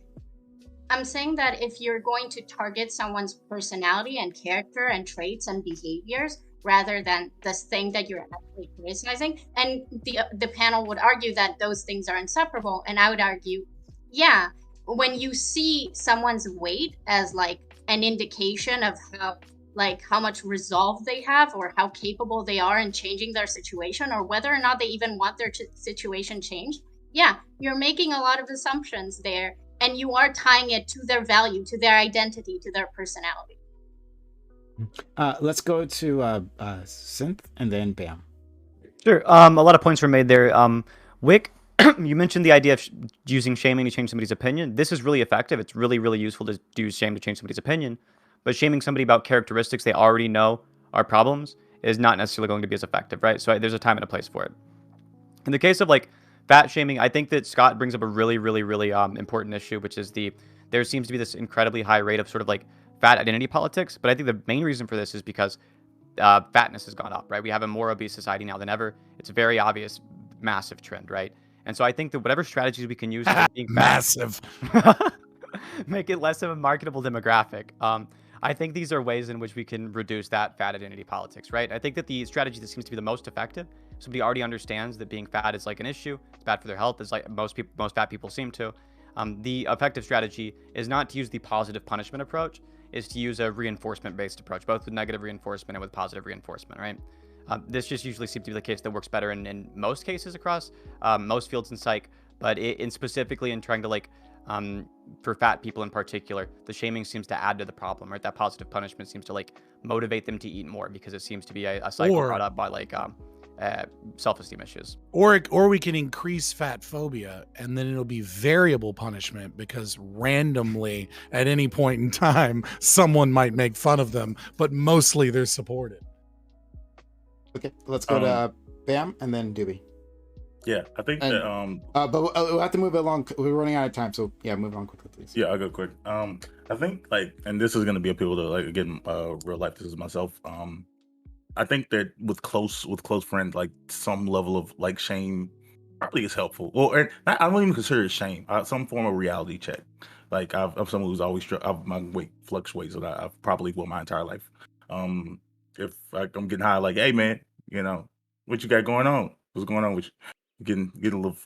I'm saying that if you're going to target someone's personality and character and traits and behaviors rather than this thing that you're actually criticizing, and the panel would argue that those things are inseparable, and I would argue, yeah, when you see someone's weight as like an indication of how much resolve they have or how capable they are in changing their situation or whether or not they even want their situation changed, yeah, you're making a lot of assumptions there. And you are tying it to their value, to their identity, to their personality. Let's go to Synth and then Bam. Sure. A lot of points were made there. Wick, you mentioned the idea of using shaming to change somebody's opinion. This is really effective. It's really, really useful to use shame to change somebody's opinion. But shaming somebody about characteristics they already know are problems is not necessarily going to be as effective, right? So there's a time and a place for it. In the case of like fat shaming, I think that Scott brings up a really, really, really important issue, which is there seems to be this incredibly high rate of sort of like fat identity politics. But I think the main reason for this is because fatness has gone up, right? We have a more obese society now than ever. It's a very obvious, massive trend, right? And so I think that whatever strategies we can use to make being fat, Massive. make it less of a marketable demographic. I think these are ways in which we can reduce that fat identity politics, right? I think that the strategy that seems to be the most effective, somebody already understands that being fat is like an issue, it's bad for their health, is like most fat people seem to. The effective strategy is not to use the positive punishment approach, is to use a reinforcement-based approach, both with negative reinforcement and with positive reinforcement, right? This just usually seems to be the case that works better in most cases across most fields in psych, but specifically in trying to like, for fat people in particular, the shaming seems to add to the problem, right? That positive punishment seems to like motivate them to eat more because it seems to be a cycle brought up by like self-esteem issues. Or we can increase fat phobia, and then it'll be variable punishment because randomly at any point in time, someone might make fun of them, but mostly they're supported. Okay, let's go to Bam and then Doobie. Yeah, I think that but we'll have to move it along. We're running out of time, so yeah, move on quickly, please. Yeah, I'll go quick. I think like, and this is gonna be appeal to like again, real life. This is myself. I think that with close friends, like some level of like shame probably is helpful. Well, and I don't even consider it shame. Some form of reality check. Like I'm someone who's always my weight fluctuates, so that I've probably will my entire life. If I'm getting high, like, hey man, you know, what you got going on? What's going on with you? Getting a little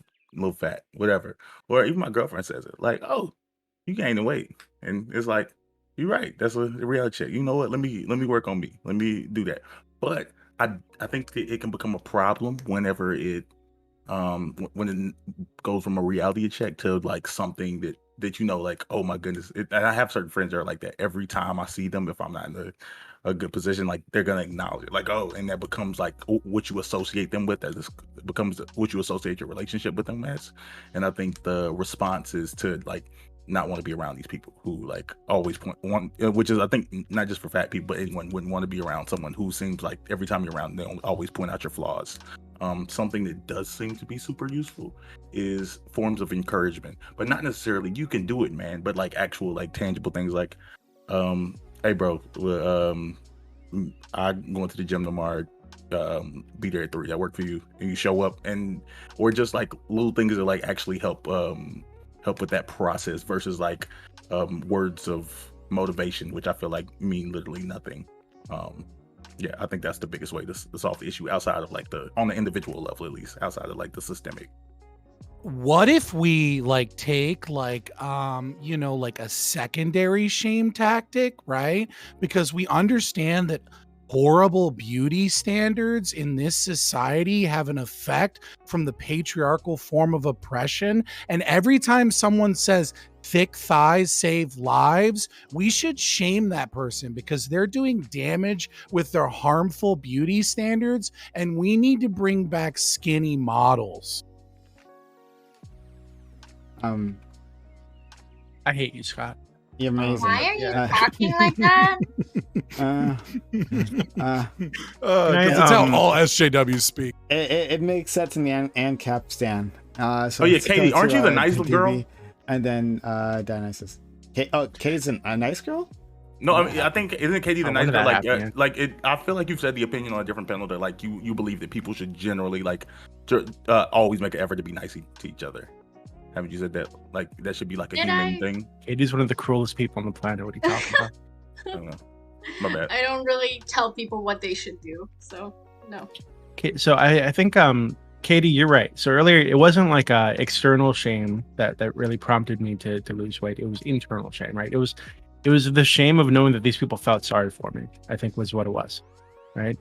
fat, whatever. Or even my girlfriend says it, like, oh, you gaining weight, and it's like, you're right. That's a reality check. You know what? Let me work on me. Let me do that. But I think it can become a problem whenever it when it goes from a reality check to like something that you know, like, oh my goodness. And I have certain friends that are like that. Every time I see them, if I'm not in a good position, like they're gonna acknowledge it, like, oh, and that becomes like what you associate them with, as this becomes what you associate your relationship with them as. And I think the response is to like not want to be around these people who like always which is, I think, not just for fat people, but anyone wouldn't want to be around someone who seems like every time you're around, they always point out your flaws. Something that does seem to be super useful is forms of encouragement, but not necessarily you can do it, man, but like actual like tangible things like, hey bro, I'm going to the gym tomorrow, be there at 3, I work for you, and you show up, and or just like little things that like actually help with that process versus like words of motivation, which I feel like mean literally nothing. Yeah, I think that's the biggest way to solve the issue outside of like on the individual level, at least outside of like the systemic. What if we like take like like a secondary shame tactic, right? Because we understand that horrible beauty standards in this society have an effect from the patriarchal form of oppression, and every time someone says thick thighs save lives, we should shame that person because they're doing damage with their harmful beauty standards, and we need to bring back skinny models. I hate you, Scott. You're amazing. Why are you talking like that? That's how all SJWs speak. It makes sense in the ANCAP stand. So oh yeah, Katie, aren't you the nice little girl? And then Dionysus. Katie's a nice girl? No, I mean, I think, isn't Katie the nice girl? Like, I feel like you've said the opinion on a different panel that like you believe that people should generally like always make an effort to be nice to each other. Haven't you said that? Like that should be like a human thing. Katie's one of the cruelest people on the planet. What are you talking about? I don't know. My bad. I don't really tell people what they should do, so no. Okay, so I think Katie, you're right. So earlier it wasn't like external shame that really prompted me to lose weight. It was internal shame, right? It was the shame of knowing that these people felt sorry for me, I think was what it was, right?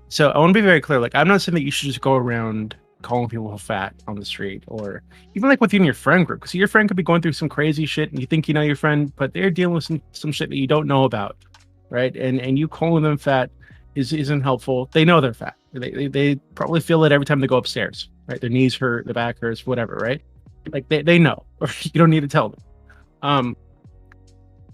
So I want to be very clear. Like, I'm not saying that you should just go around calling people fat on the street, or even like within your friend group, because your friend could be going through some crazy shit and you think you know your friend, but they're dealing with some shit that you don't know about, right? And you calling them fat isn't helpful. They know they're fat. They probably feel it every time they go upstairs, right? Their knees hurt, their back hurts, whatever, right? Like they know, or you don't need to tell them.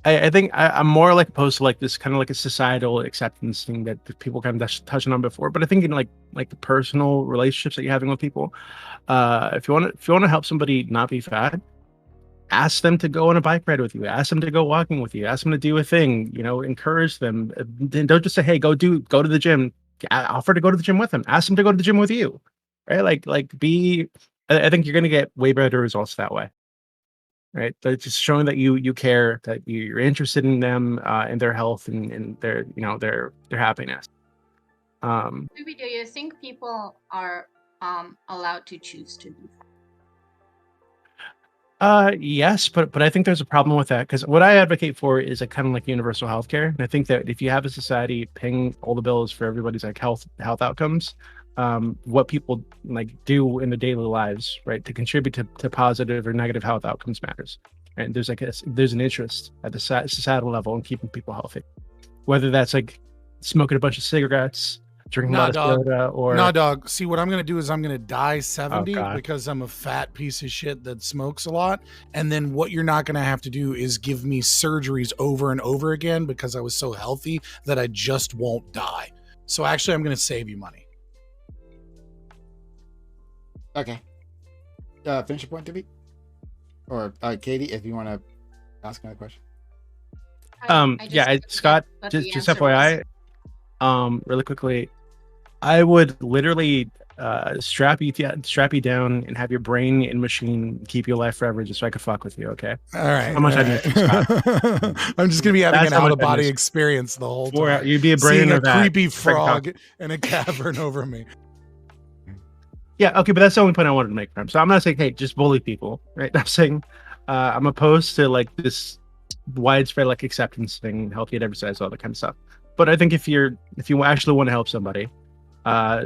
I think I'm more like opposed to like this kind of like a societal acceptance thing that people kind of touched on before. But I think in like the personal relationships that you're having with people, if you want to help somebody not be fat, ask them to go on a bike ride with you, ask them to go walking with you, ask them to do a thing, encourage them. Then don't just say, hey, go to the gym. Offer to go to the gym with them. Ask them to go to the gym with you, right? I think you're gonna get way better results that way. right? That's just showing that you care, that you're interested in them, in their health and their their happiness. Maybe do you think people are allowed to choose to do that? Yes, but I think there's a problem with that because what I advocate for is a kind of like universal healthcare, and I think that if you have a society paying all the bills for everybody's like health outcomes, what people like do in their daily lives, right, to contribute to positive or negative health outcomes matters. And there's there's an interest at the societal level in keeping people healthy, whether that's like smoking a bunch of cigarettes, drinking a lot of soda, or no, dog. See, what I'm gonna do is I'm gonna die 70 God. because I'm a fat piece of shit that smokes a lot. And then what you're not gonna have to do is give me surgeries over and over again because I was so healthy that I just won't die. So actually, I'm gonna save you money. Okay. Finish your point, Debbie? Or Katie, if you want to ask another question. Scott, just FYI, really quickly, I would literally strap you down and have your brain and machine keep you alive forever just so I could fuck with you, okay? All right. How much I miss you, Scott. I'm just gonna be having That's an how much I out-of-body miss you. experience the whole time. You'd be a brain Seeing or a that. creepy Just like a frog in a cavern over me. Yeah, okay, but that's the only point I wanted to make, Prime. So I'm not saying, hey, just bully people, right? I'm saying I'm opposed to like this widespread like acceptance thing, healthy at every size, all that kind of stuff. But I think if you actually want to help somebody,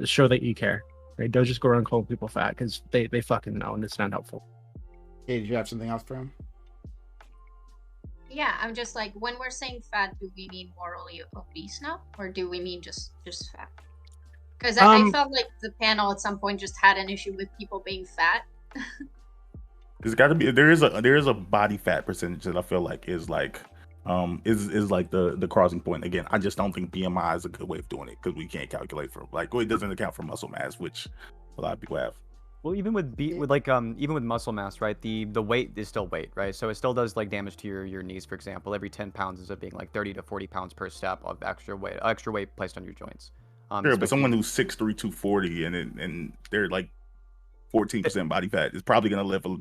show that you care, right? Don't just go around calling people fat because they fucking know and it's not helpful. Hey, did you have something else for him? Yeah, I'm just like, when we're saying fat, do we mean morally obese now, or do we mean just fat? Because I felt like the panel at some point just had an issue with people being fat. There's got to be there is a body fat percentage that I feel like is like the crossing point. Again, I just don't think BMI is a good way of doing it because we can't calculate for it doesn't account for muscle mass, which a lot of people have. Well, even with even with muscle mass, right? The weight is still weight, right? So it still does like damage to your knees, for example. Every 10 pounds ends up being like 30 to 40 pounds per step of extra weight placed on your joints. Sure, but someone who's 6'3", 240 and they're like 14% body fat is probably going to live a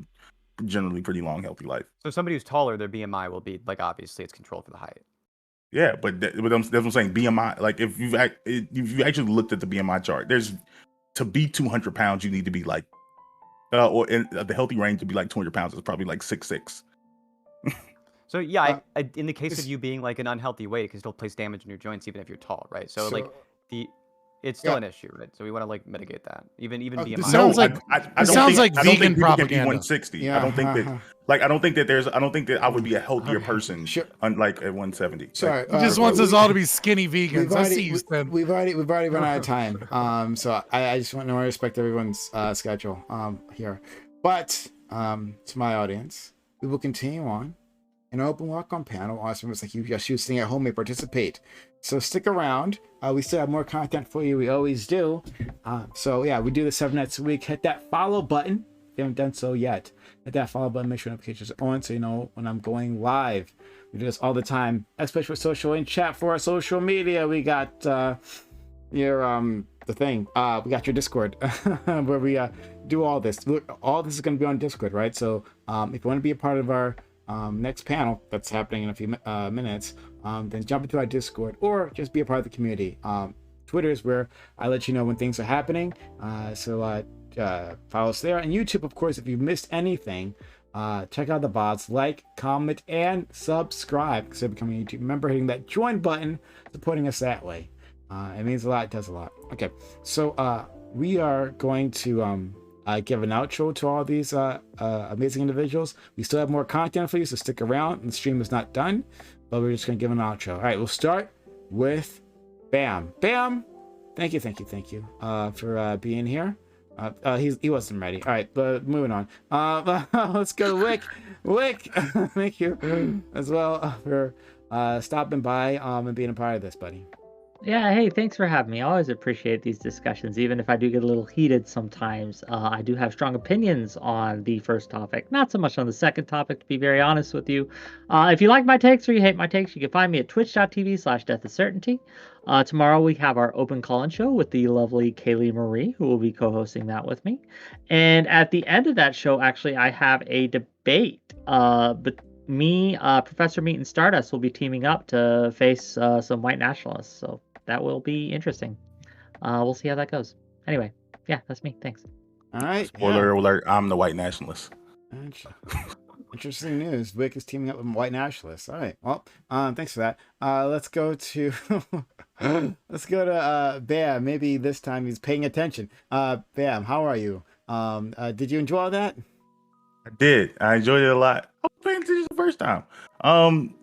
generally pretty long, healthy life. So somebody who's taller, their BMI will be like, obviously it's controlled for the height. Yeah, but that's what I'm saying. BMI, like if you actually looked at the BMI chart, to be 200 pounds, you need to be like, or in the healthy range to be like 200 pounds is probably like 6'6". So yeah, in the case of you being like an unhealthy weight, it can still place damage in your joints even if you're tall, right? So like it's still an issue, right? So we want to like mitigate that. Even BMI. This sounds like vegan propaganda. 160. Yeah, I don't think that I would be a healthier person unlike at 170. Sorry, He just wants us all to be skinny vegans. I see you, Stan. We've already run out of time. So I just want to respect everyone's schedule here. But to my audience, we will continue on an open walk-on panel. Awesome. It's like you just sitting at home may participate. So stick around. We still have more content for you. We always do. So yeah, we do this 7 nights a week. Hit that follow button if you haven't done so yet. Hit that follow button. Make sure notifications are on so you know when I'm going live. We do this all the time, especially for social and chat for our social media. We got your the thing. We got your Discord where we do all this. All this is going to be on Discord, right? So if you want to be a part of our next panel that's happening in a few minutes, then jump into our Discord or just be a part of the community. Twitter is where I let you know when things are happening. So follow us there. And YouTube, of course, if you've missed anything, check out the bots, like, comment, and subscribe. Consider becoming a YouTube member, hitting that join button, supporting us that way. It means a lot. It does a lot. Okay, so we are going to give an outro to all these amazing individuals. We still have more content for you, so stick around. And the stream is not done, but we're just going to give an outro. All right, we'll start with Bam. Bam, thank you for being here. He wasn't ready. All right, but moving on. Let's go to Wick. Thank you as well for stopping by and being a part of this, buddy. Yeah, hey, thanks for having me. I always appreciate these discussions, even if I do get a little heated sometimes. I do have strong opinions on the first topic, not so much on the second topic, to be very honest with you. If you like my takes or you hate my takes, you can find me at twitch.tv/deathofcertainty. Tomorrow we have our open call-in show with the lovely Kaylee Marie, who will be co-hosting that with me. And at the end of that show, actually, I have a debate. But me, Professor Meat, and Stardust will be teaming up to face some white nationalists. So that will be interesting. We'll see how that goes. Anyway, yeah, that's me. Thanks. All right. Spoiler alert, I'm the white nationalist. Interesting news. Wick is teaming up with white nationalists. All right. Well, thanks for that. Let's go to Bam. Maybe this time he's paying attention. Bam, how are you? Did you enjoy all that? I did. I enjoyed it a lot. I was paying attention the first time.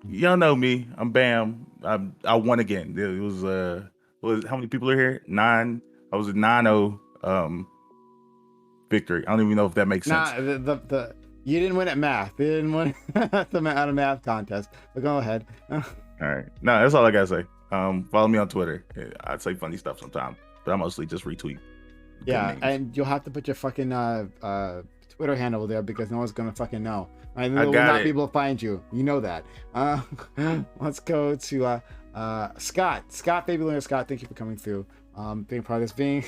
Y'all know me. I'm Bam. I won again. It was how many people are here? 9. I was a 9-0 victory. I don't even know if that makes sense. The you didn't win at math. You didn't win at a math contest. But go ahead. All right. No, that's all I gotta say. Follow me on Twitter. I say funny stuff sometimes, but I mostly just retweet. Yeah, and you'll have to put your fucking Twitter handle there because no one's gonna fucking know. Right? There will not be able to find you. You know that. Let's go to Scott. Baby Lunar Scott, thank you for coming through. Being part of this being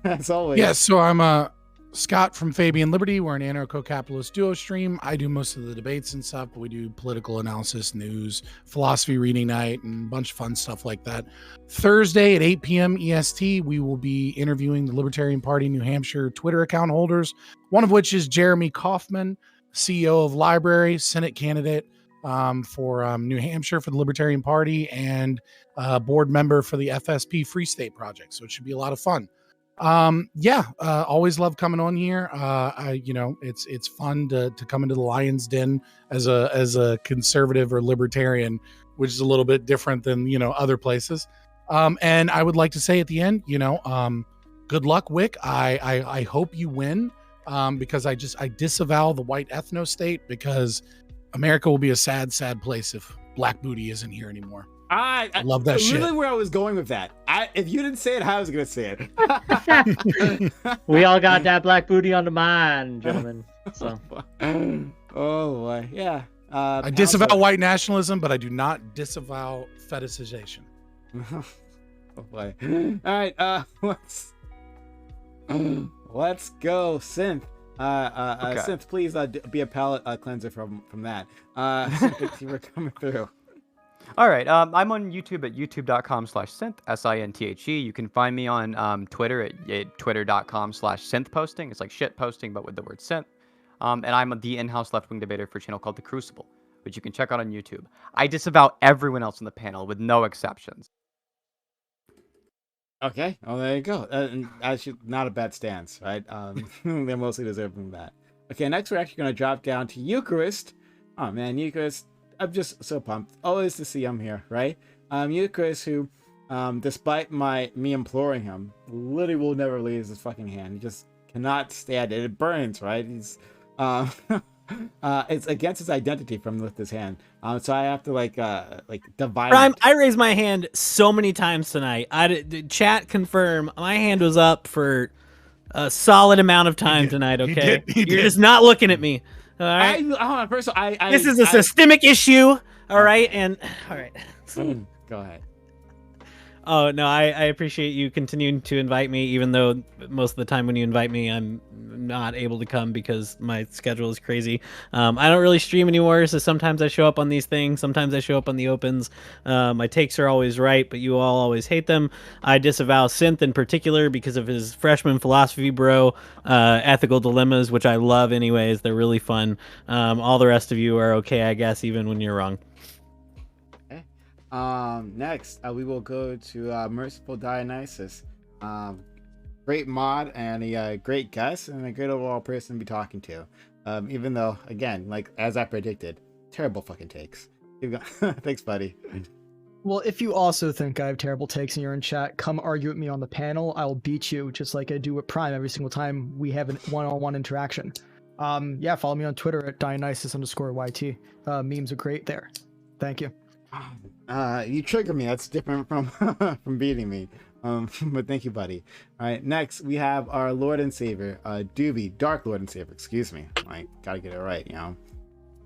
as always. Yeah, so I'm Scott from Fabian Liberty. We're an anarcho-capitalist duo stream. I do most of the debates and stuff, but we do political analysis, news, philosophy reading night, and a bunch of fun stuff like that. Thursday at 8 p.m. EST, we will be interviewing the Libertarian Party New Hampshire Twitter account holders, one of which is Jeremy Kaufman, CEO of Library, Senate candidate for New Hampshire for the Libertarian Party, and board member for the FSP Free State Project. So it should be a lot of fun. Always love coming on here. It's fun to come into the lion's den as a conservative or libertarian, which is a little bit different than other places. And I would like to say at the end, good luck, Wick. I hope you win, because I disavow the white ethno state, because America will be a sad, sad place if Black Booty isn't here anymore. I love that shit. Really, where I was going with that. If you didn't say it, I was gonna say it. We all got that Black Booty on the mind, gentlemen. So. Oh boy, yeah. I disavow white nationalism, but I do not disavow fetishization. Oh boy. All right. Let's go, Synth. Okay. Synth, please be a palate cleanser from that. Synth, you were coming through. All right, I'm on YouTube at youtube.com/synth, S-I-N-T-H-E. You can find me on Twitter at twitter.com/synthposting. It's like shit posting, but with the word synth. And I'm the in-house left-wing debater for a channel called The Crucible, which you can check out on YouTube. I disavow everyone else on the panel with no exceptions. Okay, well, there you go. Actually, not a bad stance, right? They're mostly deserving that. Okay, next we're actually going to drop down to Eucharist. Oh, man, Eucharist. I'm just so pumped. Always to see him here, right? Eucharist, who, despite me imploring him, literally will never release his fucking hand. He just cannot stand it. It burns, right? He's, it's against his identity from with his hand. So I have to divide. Prime, I raised my hand so many times tonight. Chat confirm my hand was up for a solid amount of time tonight. Okay, you're just not looking at me. All right. This is a systemic issue. All right, and all right. Go ahead. Oh no, I appreciate you continuing to invite me, even though most of the time when you invite me, I'm not able to come because my schedule is crazy. I don't really stream anymore, so sometimes I show up on these things, sometimes I show up on the opens. My takes are always right, but you all always hate them. I disavow Synth in particular because of his freshman philosophy bro ethical dilemmas, which I love anyways. They're really fun. All the rest of you are okay, I guess, even when you're wrong. Next we will go to Merciful Dionysus. Great mod and a great guest and a great overall person to be talking to, even though, again, like as I predicted, terrible fucking takes. Thanks, buddy. Well, if you also think I have terrible takes and you're in chat, come argue with me on the panel. I will beat you just like I do with Prime every single time we have a one-on-one interaction. Follow me on Twitter at Dionysus_YT. Memes are great there. Thank you. You trigger me. That's different from from beating me. But thank you, buddy. All right, next we have our Lord and Savior, Doobie, Dark Lord and Savior. Excuse me. I gotta get it right.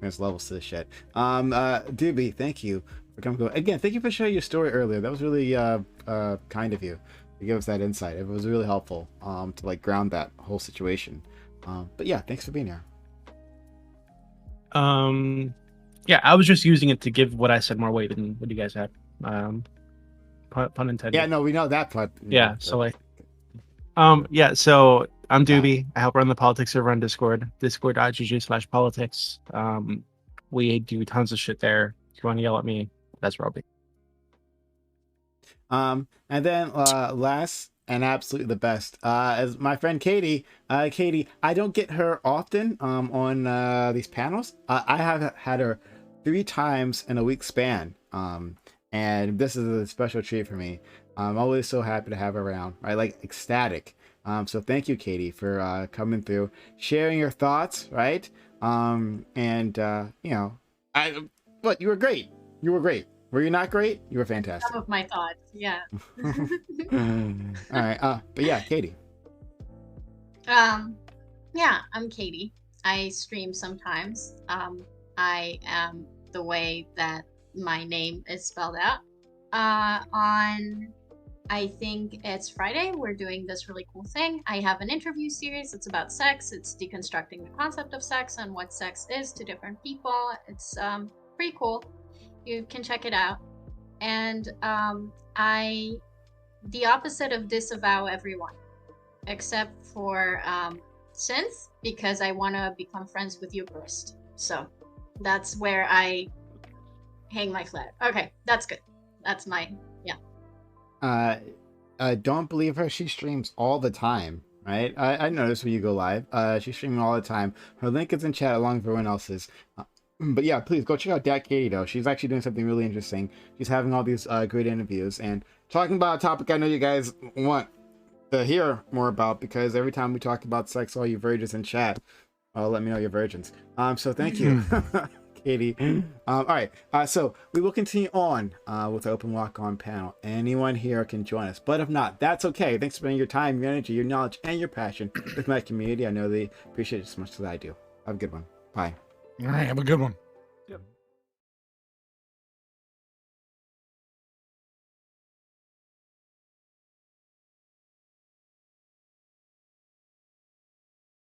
There's levels to this shit. Doobie, thank you Again, thank you for sharing your story earlier. That was really kind of you to give us that insight. It was really helpful to like ground that whole situation. But yeah, thanks for being here. Yeah, I was just using it to give what I said more weight than what you guys had. Pun intended. Yeah, no, we know that part. Yeah, so like, yeah, so I'm Doobie. I help run the politics server on Discord, discord.gg/politics. We do tons of shit there. If you want to yell at me, that's Roby. And then last and absolutely the best, is my friend Katie. Katie, I don't get her often on these panels. I have had her 3 times in a week span. And this is a special treat for me. I'm always so happy to have her around. I like ecstatic. So thank you, Katie, for coming through, sharing your thoughts, right? And you know, but you were great. You were great. Were you not great? You were fantastic. Some of my thoughts, yeah. All right. But yeah, Katie. Yeah, I'm Katie. I stream sometimes. I am the way that my name is spelled out. On, I think it's Friday, we're doing this really cool thing. I have an interview series. It's about sex. It's deconstructing the concept of sex and what sex is to different people. It's pretty cool. You can check it out. And I, the opposite of disavow everyone, except for Synth, because I want to become friends with Eucharist. So that's where I hang my flag. Okay, that's good. That's my, yeah. Don't believe her. She streams all the time, right? I notice when you go live. She's streaming all the time. Her link is in chat along with everyone else's. But yeah, please go check out that Katie though. She's actually doing something really interesting. She's having all these great interviews and talking about a topic I know you guys want to hear more about, because every time we talk about sex, all you virgins in chat, let me know you're virgins. So thank you. Katie. All right. So we will continue on with the open walk on panel. Anyone here can join us, but if not, that's okay. Thanks for spending your time, your energy, your knowledge, and your passion with my community. I know they appreciate it as much as I do. Have a good one. Bye. All right. Have a good one.